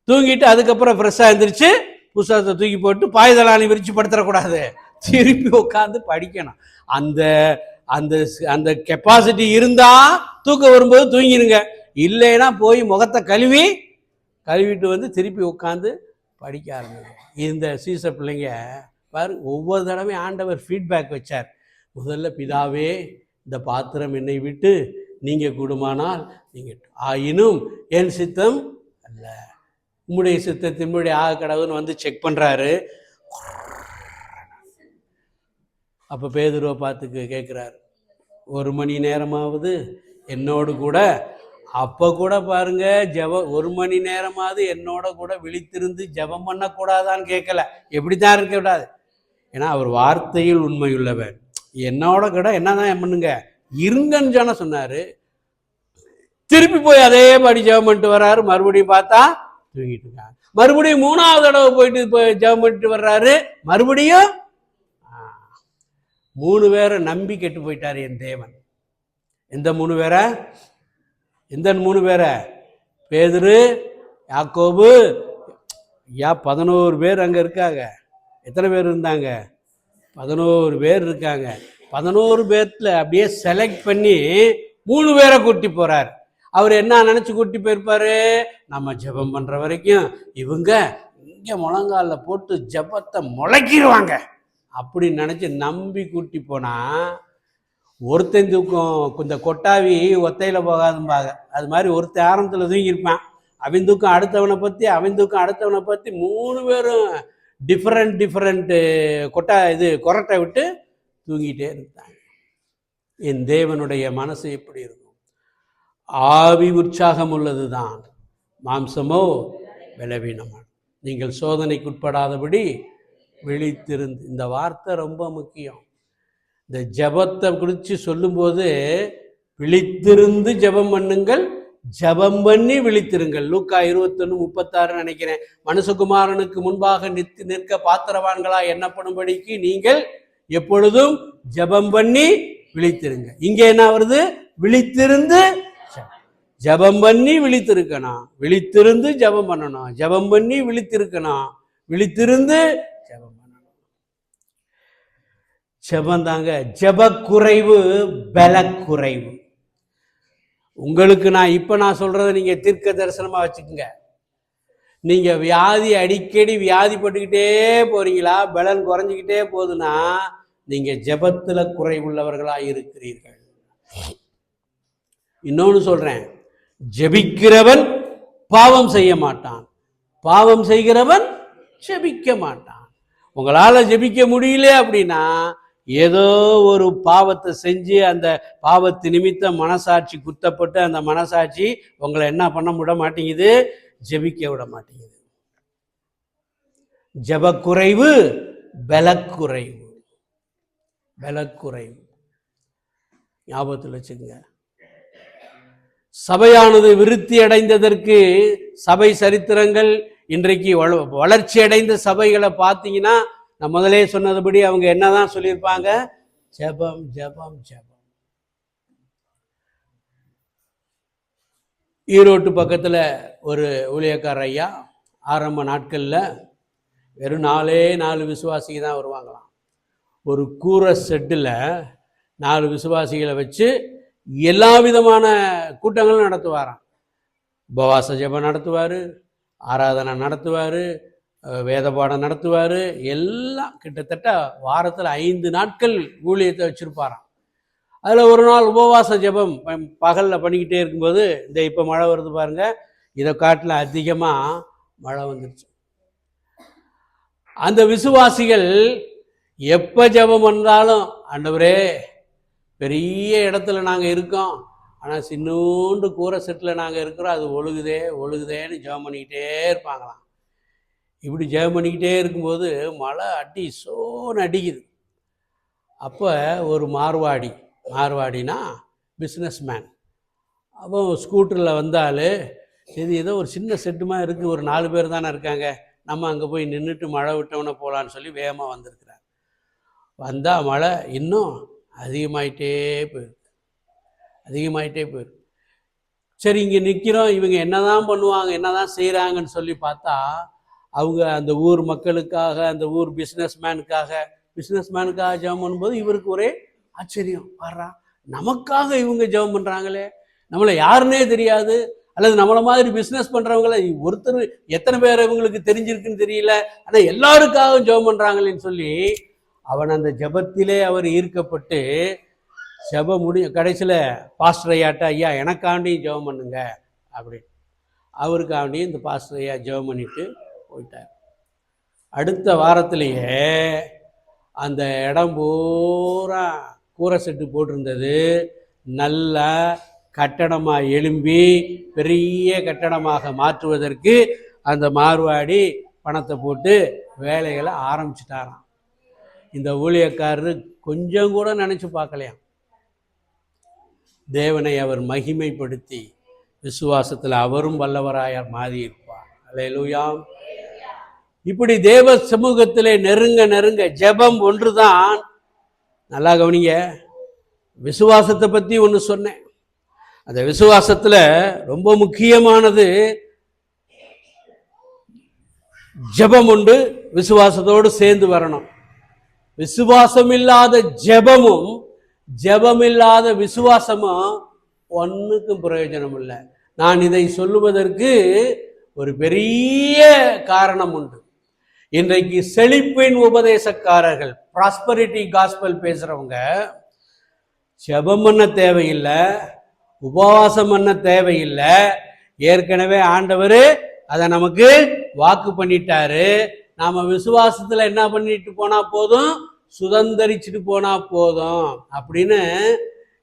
தூங்கிட்டு அதுக்கப்புறம் ஃப்ரெஷ்ஷாக எழுந்திரிச்சு புத்தகத்தை தூக்கி போட்டு பாய்தலானி விரிச்சு படுத்துடக்கூடாது, திருப்பி உட்காந்து படிக்கணும். அந்த அந்த அந்த கெப்பாசிட்டி இருந்தா தூக்கம் வரும்போது தூங்கிடுங்க. இல்லைன்னா போய் முகத்தை கழுவிட்டு வந்து திருப்பி உட்காந்து படிக்க ஆரம்பிங்க. இந்த சீச பிள்ளைங்க பாரு, ஒவ்வொரு தடவையும் ஆண்டவர் ஃபீட்பேக் வச்சார். முதல்ல, பிதாவே இந்த பாத்திரம் என்னை விட்டு நீங்க கூடுமானால் நீங்க, ஆயினும் என் சித்தம் அல்ல உம்முடைய சித்தத்தின்படி ஆக கடவுள்னு வந்து செக் பண்றாரு. அப்ப பேதுருவை பார்த்து கேட்கிறாரு, 1 மணி நேரமாவது என்னோடு கூட, அப்ப கூட பாருங்க, ஜெபம் 1 மணி நேரமாவது என்னோட கூட விழித்திருந்து ஜெபம் பண்ணக்கூடாதான்னு கேட்கல. எப்படித்தான் இருக்க கூடாது, ஏன்னா அவர் வார்த்தையில் உண்மையுள்ளவர். என்னோட கூட என்னதான் பண்ணுங்க இருங்கன்னு சொன்னாரு. திருப்பி போய் அதே படி ஜெபம் பண்ணிட்டு வர்றாரு. மறுபடியும் பார்த்தா தூங்கிட்டு இருக்காங்க. மறுபடியும் 3வது தடவை போயிட்டு ஜெபம் பண்ணிட்டு வர்றாரு. மறுபடியும் 3 பேரை நம்பி கெட்டு போயிட்டாரு என் தேவன். எந்த 3 பேரை? எந்த 3 பேரை? பேதுரு, யாக்கோபு, 11 பேர் அங்க இருக்காங்க. எத்தனை பேர் இருந்தாங்க? 11 பேர் இருக்காங்க. 11 பேர்ல அப்படியே செலக்ட் பண்ணி 3 பேரை கூட்டி போறார். அவர் என்ன நினைச்சு கூட்டி போயிருப்பாரு? நம்ம ஜெபம் பண்ற வரைக்கும் இவங்க இங்க முழங்கால போட்டு ஜெபத்தை முளைக்கிடுவாங்க அப்படின்னு நினைச்சு நம்பி கூட்டி போனா, ஒருத்தன் தூக்கம் இந்த கொட்டாவி ஒத்தையில போகாதும்பாங்க. அது மாதிரி ஒருத்தன் ஆரம்பத்தில் தூங்கியிருப்பான், அவன் தூக்கம் அடுத்தவனை பத்தி, அவன் தூக்கம் அடுத்தவனை பத்தி, 3 பேரும் டிஃப்ரெண்ட் கொரட்டை விட்டு தூங்கிட்டே இருந்தாங்க. என் தேவனுடைய மனசு எப்படி இருக்கும்? ஆவி உற்சாகம் உள்ளதுதான், மாம்சமோ பலவீனமான. நீங்கள் சோதனைக்குட்படாதபடி விழித்திருந்து. இந்த வார்த்தை ரொம்ப முக்கியம். இந்த ஜெபத்தை குறித்து சொல்லும்போது விழித்திருந்து ஜெபம் பண்ணுங்கள், ஜெபம் பண்ணி விழித்திருங்கள். லூக்கா 21:36 நினைக்கிறேன். மனுஷகுமாரனுக்கு முன்பாக நிற்க பாத்திரவான்களா எண்ணப்படும்படிக்கு நீங்கள் எப்பொழுதும் ஜெபம் பண்ணி விழித்திருங்க. இங்க என்ன வருது? விழித்திருந்து ஜெபம் பண்ணி விழித்திருக்கணும், விழித்திருந்து ஜெபம் பண்ணணும், ஜெபம் பண்ணி விழித்திருக்கணும், விழித்திருந்து ஜெபம் பண்ணணும். ஜெபம் தாங்க. ஜெப குறைவு பலக்குறைவு. உங்களுக்கு நான் சொல்றதை நீங்க தீர்க்க தரிசனமா வச்சுக்கோங்க. நீங்க அடிக்கடி வியாதிப்பட்டுக்கிட்டே போறீங்களா, பலன் குறைஞ்சிக்கிட்டே போகுதுன்னா நீங்க ஜெபத்துல குறைவுள்ளவர்களா இருக்கிறீர்கள். இன்னொன்னு சொல்றேன், ஜெபிக்கிறவன் பாவம் செய்ய மாட்டான், பாவம் செய்கிறவன் ஜெபிக்க மாட்டான். உங்களால ஜெபிக்க முடியல அப்படின்னா ஏதோ ஒரு பாவத்தை செஞ்சு அந்த பாவத்து நிமித்தம் மனசாட்சி குத்தப்பட்டு அந்த மனசாட்சி உங்களை என்ன பண்ண விட மாட்டேங்குது? ஜெபிக்க விட மாட்டேங்குது. ஜெபக்குறைவு பலக்குறைவு. பலக்குறையும். ஞாபகத்தில் வச்சுக்கோங்க. சபையானது விருத்தி அடைந்ததற்கு சபை சரித்திரங்கள், இன்றைக்கு வளர்ச்சி அடைந்த சபைகளை பார்த்தீங்கன்னா, நான் முதலே சொன்னதுபடி அவங்க என்னதான் சொல்லியிருப்பாங்க? ஜெபம் ஜெபம் ஜெபம். ஈரோட்டு பக்கத்தில் ஒரு ஊழியக்கார ஐயா ஆரம்ப நாட்களில் வெறும் 4 விசுவாசிக்கு தான் வருவாங்களாம். ஒரு கூரை செட்டில் 4 விசுவாசிகளை வச்சு எல்லா விதமான கூட்டங்களும் நடத்துவாராம். உபவாச ஜெபம் நடத்துவார், ஆராதனை நடத்துவார், வேத பாடம் நடத்துவார். எல்லாம் கிட்டத்தட்ட வாரத்தில் 5 நாட்கள் ஊழியத்தை வச்சுருப்பாராம். அதில் ஒரு நாள் உபவாச ஜெபம் பகலில் பண்ணிக்கிட்டே இருக்கும்போது, இந்த இப்போ மழை வருது பாருங்கள், இதை காட்டில் அதிகமாக மழை வந்துருச்சு. அந்த விசுவாசிகள் எப்போ ஜெபம் வந்தாலும், ஆண்டவரே பெரிய இடத்துல நாங்கள் இருக்கோம், ஆனால் சின்னூண்டு கூரை செட்டில் நாங்கள் இருக்கிறோம், அது ஒழுகுதே ஒழுகுதேன்னு ஜெபம் பண்ணிக்கிட்டே இருப்பாங்களாம். இப்படி ஜெபம் பண்ணிக்கிட்டே இருக்கும்போது மழை சோன்னு அடிக்குது. அப்போ ஒரு மார்வாடினா பிஸ்னஸ் மேன், அப்போ ஸ்கூட்டரில் வந்தால், இது ஏதோ ஒரு சின்ன செட்டுமா இருக்குது, ஒரு 4 பேர் தானே இருக்காங்க, நம்ம அங்கே போய் நின்றுட்டு மழை விட்டவனை போகலான்னு சொல்லி வேகமாக வந்திருக்கிறார். வந்தால் மழை இன்னும் அதிகமாயிட்டே போயிருக்கு. சரி, இங்கே நிற்கிறோம், இவங்க என்னதான் பண்ணுவாங்க, என்னதான் செய்கிறாங்கன்னு சொல்லி பார்த்தா, அவங்க அந்த ஊர் மக்களுக்காக, அந்த ஊர் பிஸ்னஸ்மேனுக்காக ஜெபம் பண்ணும்போது இவருக்கு ஒரே ஆச்சரியம். பாடுறா, நமக்காக இவங்க ஜெபம் பண்ணுறாங்களே, நம்மளை யாருன்னே தெரியாது, அல்லது நம்மளை மாதிரி பிஸ்னஸ் பண்ணுறவங்கள ஒருத்தர் எத்தனை பேர் இவங்களுக்கு தெரிஞ்சிருக்குன்னு தெரியல, ஆனால் எல்லாருக்காகவும் ஜெபம் பண்ணுறாங்களேன்னு சொல்லி அவன் அந்த ஜெபத்திலே அவர் ஈர்க்கப்பட்டு ஜெபம் கடைசியில் பாஸ்டர் ஐயாட்ட, ஐயா எனக்காண்டியும் ஜெபம் பண்ணுங்க அப்படின்னு அவருக்காண்டியும் இந்த பாஸ்டர் ஐயா ஜெபம் பண்ணிட்டு போயிட்டார். அடுத்த வாரத்திலேயே அந்த இடம் பூரா கூரை செட்டு போட்டிருந்தது, நல்ல கட்டடமாக எழும்பி பெரிய கட்டடமாக மாற்றுவதற்கு அந்த மார்வாடி பணத்தை போட்டு வேலைகளை ஆரம்பிச்சிட்டாராம். இந்த ஊழியக்காரரு கொஞ்சம் கூட நினச்சி பார்க்கலையாம். தேவனை அவர் மகிமைப்படுத்தி விசுவாசத்தில் அவரும் வல்லவராய மாறி இருப்பார். அல்லேலூயா. இப்படி தேவ சமூகத்திலே நெருங்க ஜெபம் ஒன்றுதான். நல்லா கவனிங்க, விசுவாசத்தை பற்றி ஒன்று சொன்னேன். அந்த விசுவாசத்தில் ரொம்ப முக்கியமானது ஜெபம் உண்டு, விசுவாசத்தோடு சேர்ந்து வரணும். விசுவாசம் இல்லாத ஜெபமும் ஜெபமில்லாத விசுவாசமும் ஒன்றுக்கும் பிரயோஜனம் இல்லை. நான் இதை சொல்லுவதற்கு ஒரு பெரிய காரணம் உண்டு. இன்றைக்கு செழிப்பின் உபதேசக்காரர்கள், ப்ராஸ்பரிட்டி காஸ்பல் பேசுறவங்க ஜெபம் பண்ண தேவையில்லை, உபவாசம் பண்ண தேவையில்லை, ஏற்கனவே ஆண்டவர் அதை நமக்கு வாக்கு பண்ணிட்டாரு, நாம விசுவாசத்துல என்ன பண்ணிட்டு போனா போதும், சுதந்தரிச்சுட்டு போனா போதும் அப்படின்னு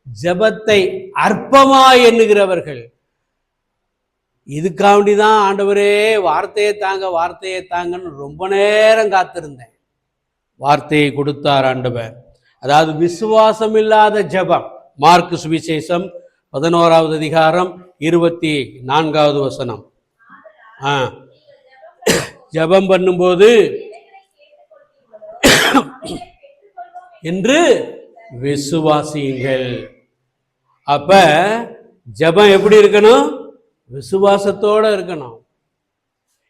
ஜெபத்தை அற்பமா எண்ணுகிறவர்கள். இதுக்காண்டிதான் ஆண்டவரே வார்த்தையை தாங்கன்னு ரொம்ப நேரம் காத்திருந்தேன். வார்த்தையை கொடுத்தார் ஆண்டவர். அதாவது விசுவாசம் இல்லாத ஜெபம். மார்க்கு சுவிசேஷம் 11வது அதிகாரம் 24வது வசனம். ஜெபம் பண்ணும்போது என்று விசுவாசியுங்கள். அப்ப ஜெபம் எப்படி இருக்கணும்? விசுவாசத்தோட இருக்கணும்.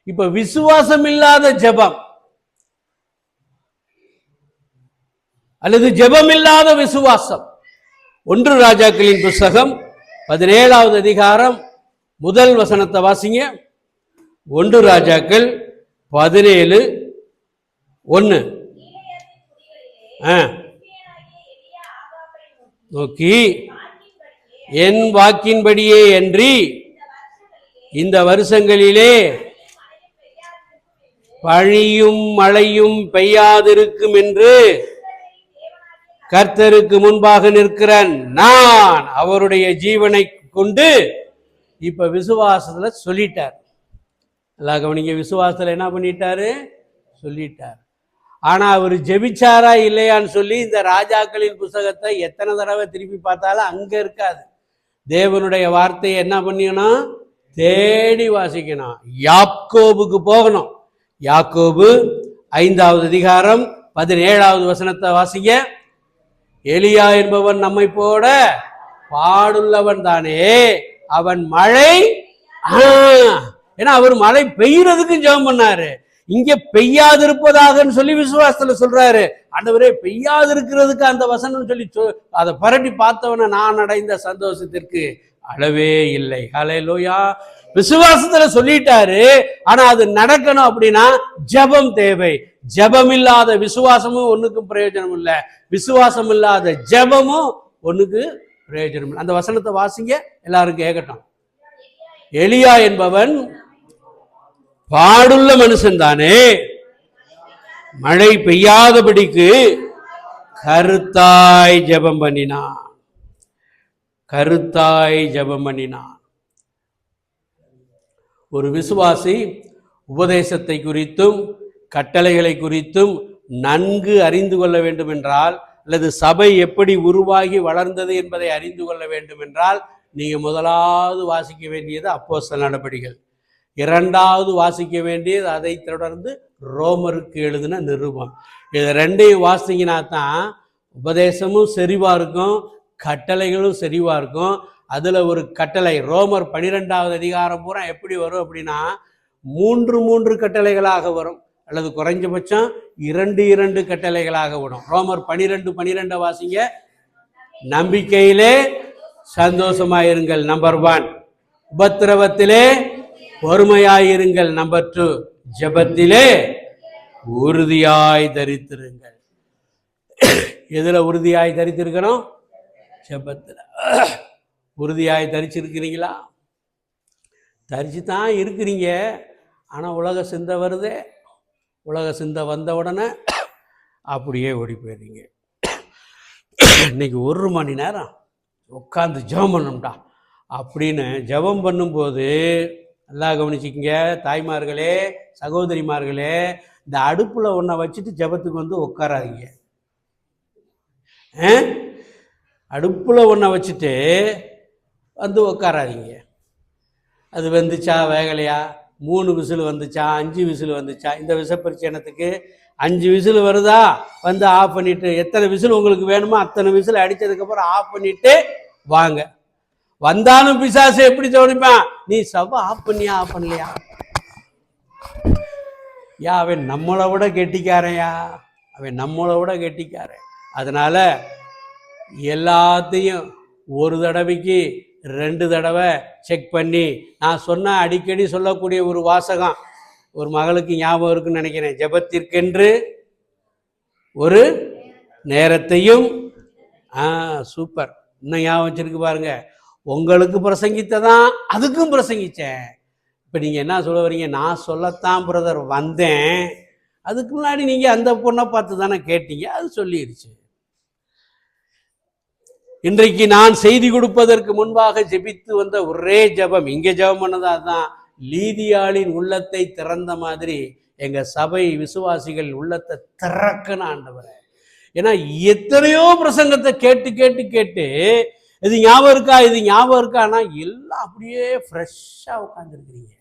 இப்ப விசுவாசம் இல்லாத ஜெபம் அல்லது ஜெபம் இல்லாத விசுவாசம். 1 ராஜாக்களின் புஸ்தகம் 17வது அதிகாரம் 1 வசனத்தை வாசிங்க. 1 ராஜாக்கள் 17:1. நோக்கி, என் வாக்கின்படியே அன்றி இந்த வருஷங்களிலே பழியும் மழையும் பெய்யாதிருக்கும் என்று கர்த்தருக்கு முன்பாக நிற்கிறேன் நான் அவருடைய ஜீவனை கொண்டு. இப்ப விசுவாசத்துல சொல்லிட்டார். எல்லா கவனிங்க, விசுவாசத்துல என்ன பண்ணிட்டாரு? சொல்லிட்டார். ஆனா அவர் ஜெபிச்சாரா இல்லையான்னு சொல்லி இந்த ராஜாக்களின் புஸ்தகத்தை எத்தனை தடவை திருப்பி பார்த்தாலும் அங்க இருக்காது. தேவனுடைய வார்த்தையை என்ன பண்ணிக்கணும்? தேடி வாசிக்கணும். யாக்கோபுக்கு போகணும். யாக்கோபு 5வது அதிகாரம் 17வது வசனத்தை வாசிக்க. எலியா என்பவன் நம்மை போட பாடுள்ளவன் தானே, அவன் மழை ஏன்னா அவர் மழை பெய்யறதுக்கும் ஜெபம் பண்ணாரு. இங்க பெய்யாதிருப்பதாக சொல்லி விசுவாசத்துல சொல்றாரு. ஆண்டவரே பெய்யாதிருக்கிறதுக்கு அந்த வசனம் சொல்லி அதை பரட்டி பார்த்தவன நான் அடைந்த சந்தோஷத்திற்கு அளவே இல்லை. ஹல்லேலூயா. விசுவாசத்துல சொல்லிட்டாரு. ஆனா அது நடக்கணும் அப்படின்னா ஜெபம் தேவை. ஜெபம் இல்லாத விசுவாசமும் ஒண்ணுக்கும் பிரயோஜனம் இல்லை, விசுவாசம் இல்லாத ஜெபமும் ஒண்ணுக்கு பிரயோஜனம் இல்லை. அந்த வசனத்தை வாசிங்க, எல்லாரும் கேட்கட்டும். எலியா என்பவன் பாடுள்ள மனுஷன் தானே, மழை பெய்யாதபடிக்கு கருத்தாய் ஜெபம் பண்ணினான். கருத்தாய் ஜெபம் பண்ணினான். ஒரு விசுவாசி உபதேசத்தை குறித்தும் கட்டளைகளை குறித்தும் நன்கு அறிந்து கொள்ள வேண்டும் என்றால், அல்லது சபை எப்படி உருவாகி வளர்ந்தது என்பதை அறிந்து கொள்ள வேண்டும் என்றால், நீங்க முதலாவது வாசிக்க வேண்டியது அப்போஸ்தலர் நடபடிகள், இரண்டாவது வாசிக்க வேண்டியது அதை தொடர்ந்து ரோமருக்கு எழுதின நிருபம். இது ரெண்டையும் வாசிங்கன்னா தான் உபதேசமும் செறிவா இருக்கும், கட்டளைகளும் செறிவா இருக்கும். அதுல ஒரு கட்டளை ரோமர் 12வது அதிகாரம் பூரா எப்படி வரும் அப்படின்னா 3 கட்டளைகளாக வரும், அல்லது குறைஞ்சபட்சம் 2 கட்டளைகளாக வரும். ரோமர் 12 வாசிங்க. நம்பிக்கையிலே சந்தோஷமாயிருங்கள் நம்பர் 1, உபத்திரவத்திலே பொறுமையாயிருங்கள் நம்பர் 2, ஜெபத்திலே உறுதியாய் தரித்திருங்கள். எதுல உறுதியாய் தரித்திருக்கணும்? ஜெபத்துல. உறுதியாய் தரிச்சிருக்கிறீங்களா? தரிச்சு தான் இருக்கிறீங்க. ஆனா உலக சிந்தை வருதே, உலக சிந்தை வந்த உடனே அப்படியே ஓடி போயிடுறீங்க. இன்னைக்கு 1 மணி நேரம் உட்காந்து ஜெபம் பண்ணணும்டா அப்படின்னு ஜெபம் பண்ணும்போது நல்லா கவனிச்சிக்கிங்க தாய்மார்களே, சகோதரிமார்களே, இந்த அடுப்புல ஒன்றை வச்சுட்டு ஜெபத்துக்கு வந்து உட்காராதீங்க. அடுப்புல ஒன்றை வச்சுட்டு வந்து உட்காராதீங்க. அது வந்துச்சா வேகலையா, 3 விசில் வந்துச்சா 5 விசில் வந்துச்சா, இந்த விசப்பரிச்சனத்துக்கு 5 விசில் வருதா வந்து ஆஃப் பண்ணிட்டு, எத்தனை விசில் உங்களுக்கு வேணுமோ அத்தனை விசில் அடிச்சதுக்கப்புறம் ஆஃப் பண்ணிட்டு வாங்க. வந்தாலும் பிசாசு எப்படி தோணிப்பான், நீ சபை ஆஃப் பண்ணியா ஆஃப் பண்ணலையா, அவன் நம்மளை விட கெட்டிக்காரையா, அவன் நம்மளை விட கெட்டிக்காரன். அதனால எல்லாத்தையும் ஒரு தடவைக்கு 2 தடவை செக் பண்ணி, நான் சொன்ன அடிக்கடி சொல்லக்கூடிய ஒரு வாசகம் ஒரு மகளுக்கு ஞாபகம் இருக்குன்னு நினைக்கிறேன். ஜெபத்திற்கென்று ஒரு நேரத்தையும், சூப்பர், இன்னும் ஞாபகம் வச்சிருக்கு பாருங்க. உங்களுக்கு பிரசங்கித்ததான் அதுக்கும் பிரசங்கிச்சேன். இப்ப நீங்க என்ன சொல்ல வரீங்க, நான் சொல்லத்தான் பிரதர் வந்தேன், அதுக்கு முன்னாடி நீங்க அந்த பொண்ணை பார்த்து தானே கேட்டீங்க, அது சொல்லிடுச்சு. இன்றைக்கு நான் செய்தி கொடுப்பதற்கு முன்பாக ஜெபித்து வந்த ஒரே ஜெபம், இங்க ஜெபம் பண்ணது அதுதான். லீதியாளின் உள்ளத்தை திறந்த மாதிரி எங்க சபை விசுவாசிகள் உள்ளத்தை திறக்கணும் ஆண்டவரே. ஏன்னா எத்தனையோ பிரசங்கத்தை கேட்டு கேட்டு கேட்டு இது ஞாபகம் இருக்கா, இது ஞாபகம் இருக்கா, ஆனா எல்லாம் அப்படியே ஃப்ரெஷ்ஷா உட்கார்ந்துருக்கிறீங்க.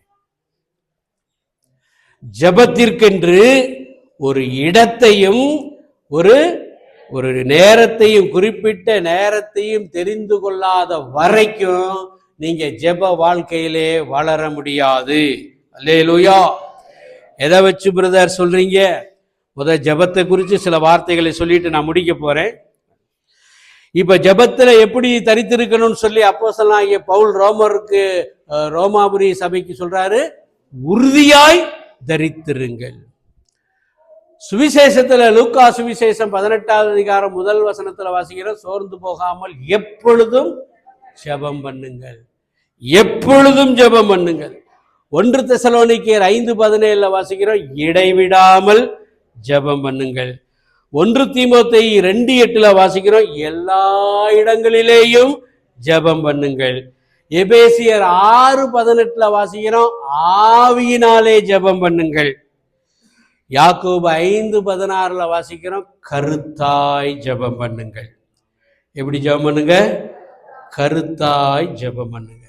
ஜெபத்திற்கென்று ஒரு இடத்தையும் ஒரு ஒரு நேரத்தையும், குறிப்பிட்ட நேரத்தையும் தெரிந்து கொள்ளாத வரைக்கும் நீங்க ஜெப வாழ்க்கையிலே வளர முடியாது. அல்லேலூயா. எதை வச்சு பிரதர் சொல்றீங்க? முதல் ஜெபத்தை குறித்து சில வார்த்தைகளை சொல்லிட்டு நான் முடிக்க போறேன். இப்ப ஜெபத்துல எப்படி தரித்திருக்கணும்னு சொல்லி அப்போஸ்தலனாகிய பவுல் ரோமாபுரி சபைக்கு சொல்றாரு, உறுதியாய் தரித்திருங்கள். சுவிசேஷத்துல லூக்கா சுவிசேஷம் 18வது அதிகாரம் 1 வசனத்துல வாசிக்கிறோம், சோர்ந்து போகாமல் எப்பொழுதும் ஜெபம் பண்ணுங்கள், எப்பொழுதும் ஜெபம் பண்ணுங்கள். 1 தெசலோனிக்கேயர் 5:17 வாசிக்கிறோம், இடைவிடாமல் ஜெபம் பண்ணுங்கள். 1 தீமோத்தேயு 2:8 வாசிக்கிறோம், எல்லா இடங்களிலேயும் ஜெபம் பண்ணுங்கள். எபேசியர் 6:18 வாசிக்கிறோம், ஆவியினாலே ஜெபம் பண்ணுங்கள். யாக்கோபு 5:16 வாசிக்கிறோம், கருத்தாய் ஜெபம் பண்ணுங்கள். எப்படி ஜெபம் பண்ணுங்க? கருத்தாய் ஜெபம் பண்ணுங்க.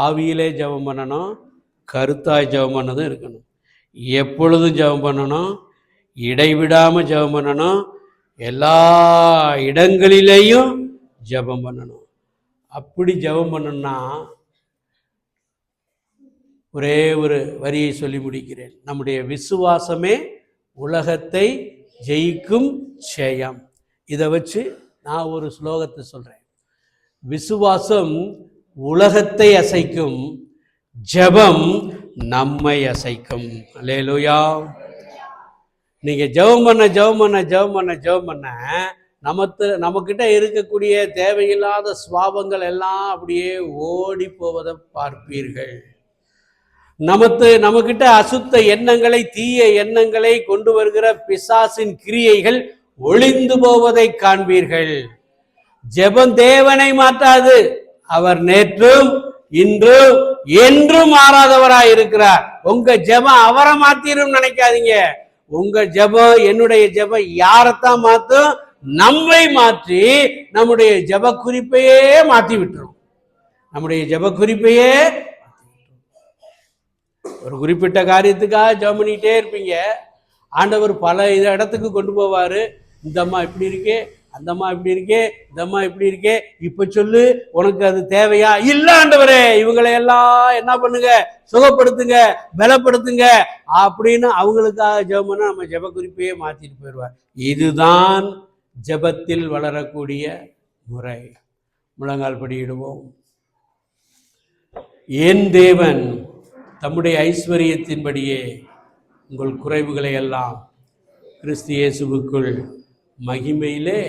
ஆவியிலே ஜெபம் பண்ணணும், கருத்தாய் ஜெபம் பண்ணதும் இருக்கணும். எப்பொழுதும் ஜெபம் பண்ணணும், இடைவிடாமல் ஜெபம் பண்ணணும், எல்லா இடங்களிலேயும் ஜெபம் பண்ணணும். அப்படி ஜெபம் பண்ணணும்னா ஒரே ஒரு வரியை சொல்லி முடிக்கிறேன். நம்முடைய விசுவாசமே உலகத்தை ஜெயிக்கும் ஜெயம். இதை வச்சு நான் ஒரு ஸ்லோகத்தை சொல்றேன். விசுவாசம் உலகத்தை அசைக்கும், ஜெபம் நம்மை அசைக்கும். அல்லேலூயா. நீங்க ஜெபம் பண்ண நமக்கிட்ட இருக்கக்கூடிய தேவையில்லாத சுவாபங்கள் எல்லாம் அப்படியே ஓடி போவதை பார்ப்பீர்கள். நமக்கிட்ட அசுத்த எண்ணங்களை, தீய எண்ணங்களை கொண்டு வருகிற பிசாசின் கிரியைகள் ஒளிந்து போவதை காண்பீர்கள். ஜெபம் தேவனை மாற்றாது. அவர் நேற்றும் இன்றும் என்றும் மாறாதவராய் இருக்கிறார். உங்க ஜெபம் அவரை மாத்திரும் நினைக்காதீங்க. உங்க ஜெபம், என்னுடைய ஜெபம் யாரைத்தான் மாத்தும்? நம்மை மாற்றி நம்முடைய ஜெப குறிப்பையே மாற்றி விட்டுரும். நம்முடைய ஜெப குறிப்பையே ஒரு குறிப்பிட்ட காரியத்துக்காக ஜெபம் பண்ணிக்கிட்டே இருப்பீங்க. ஆண்டவர் பல இடத்துக்கு கொண்டு போவாரு. இந்த அம்மா இப்படி இருக்கே, அந்த அம்மா இப்படி இருக்கே, இந்த அம்மா இப்படி இருக்கே, இப்ப சொல்லு, உனக்கு அது தேவையா? இல்ல ஆண்டவரே, இவங்களை எல்லாம் என்ன பண்ணுங்க, சுகப்படுத்துங்க, பலப்படுத்துங்க அப்படின்னு அவங்களுக்காக ஜெபம் பண்ணா நம்ம ஜெப குறிப்பையே மாத்திட்டு போயிடுவார். இதுதான் ஜெபத்தில் வளரக்கூடிய முறை. முழங்கால் படியிடுவோம். என் தேவன் தம்முடைய ஐஸ்வரியத்தின்படியே உங்கள் குறைவுகளை எல்லாம் கிறிஸ்து இயேசுவுக்குள் மகிமையிலே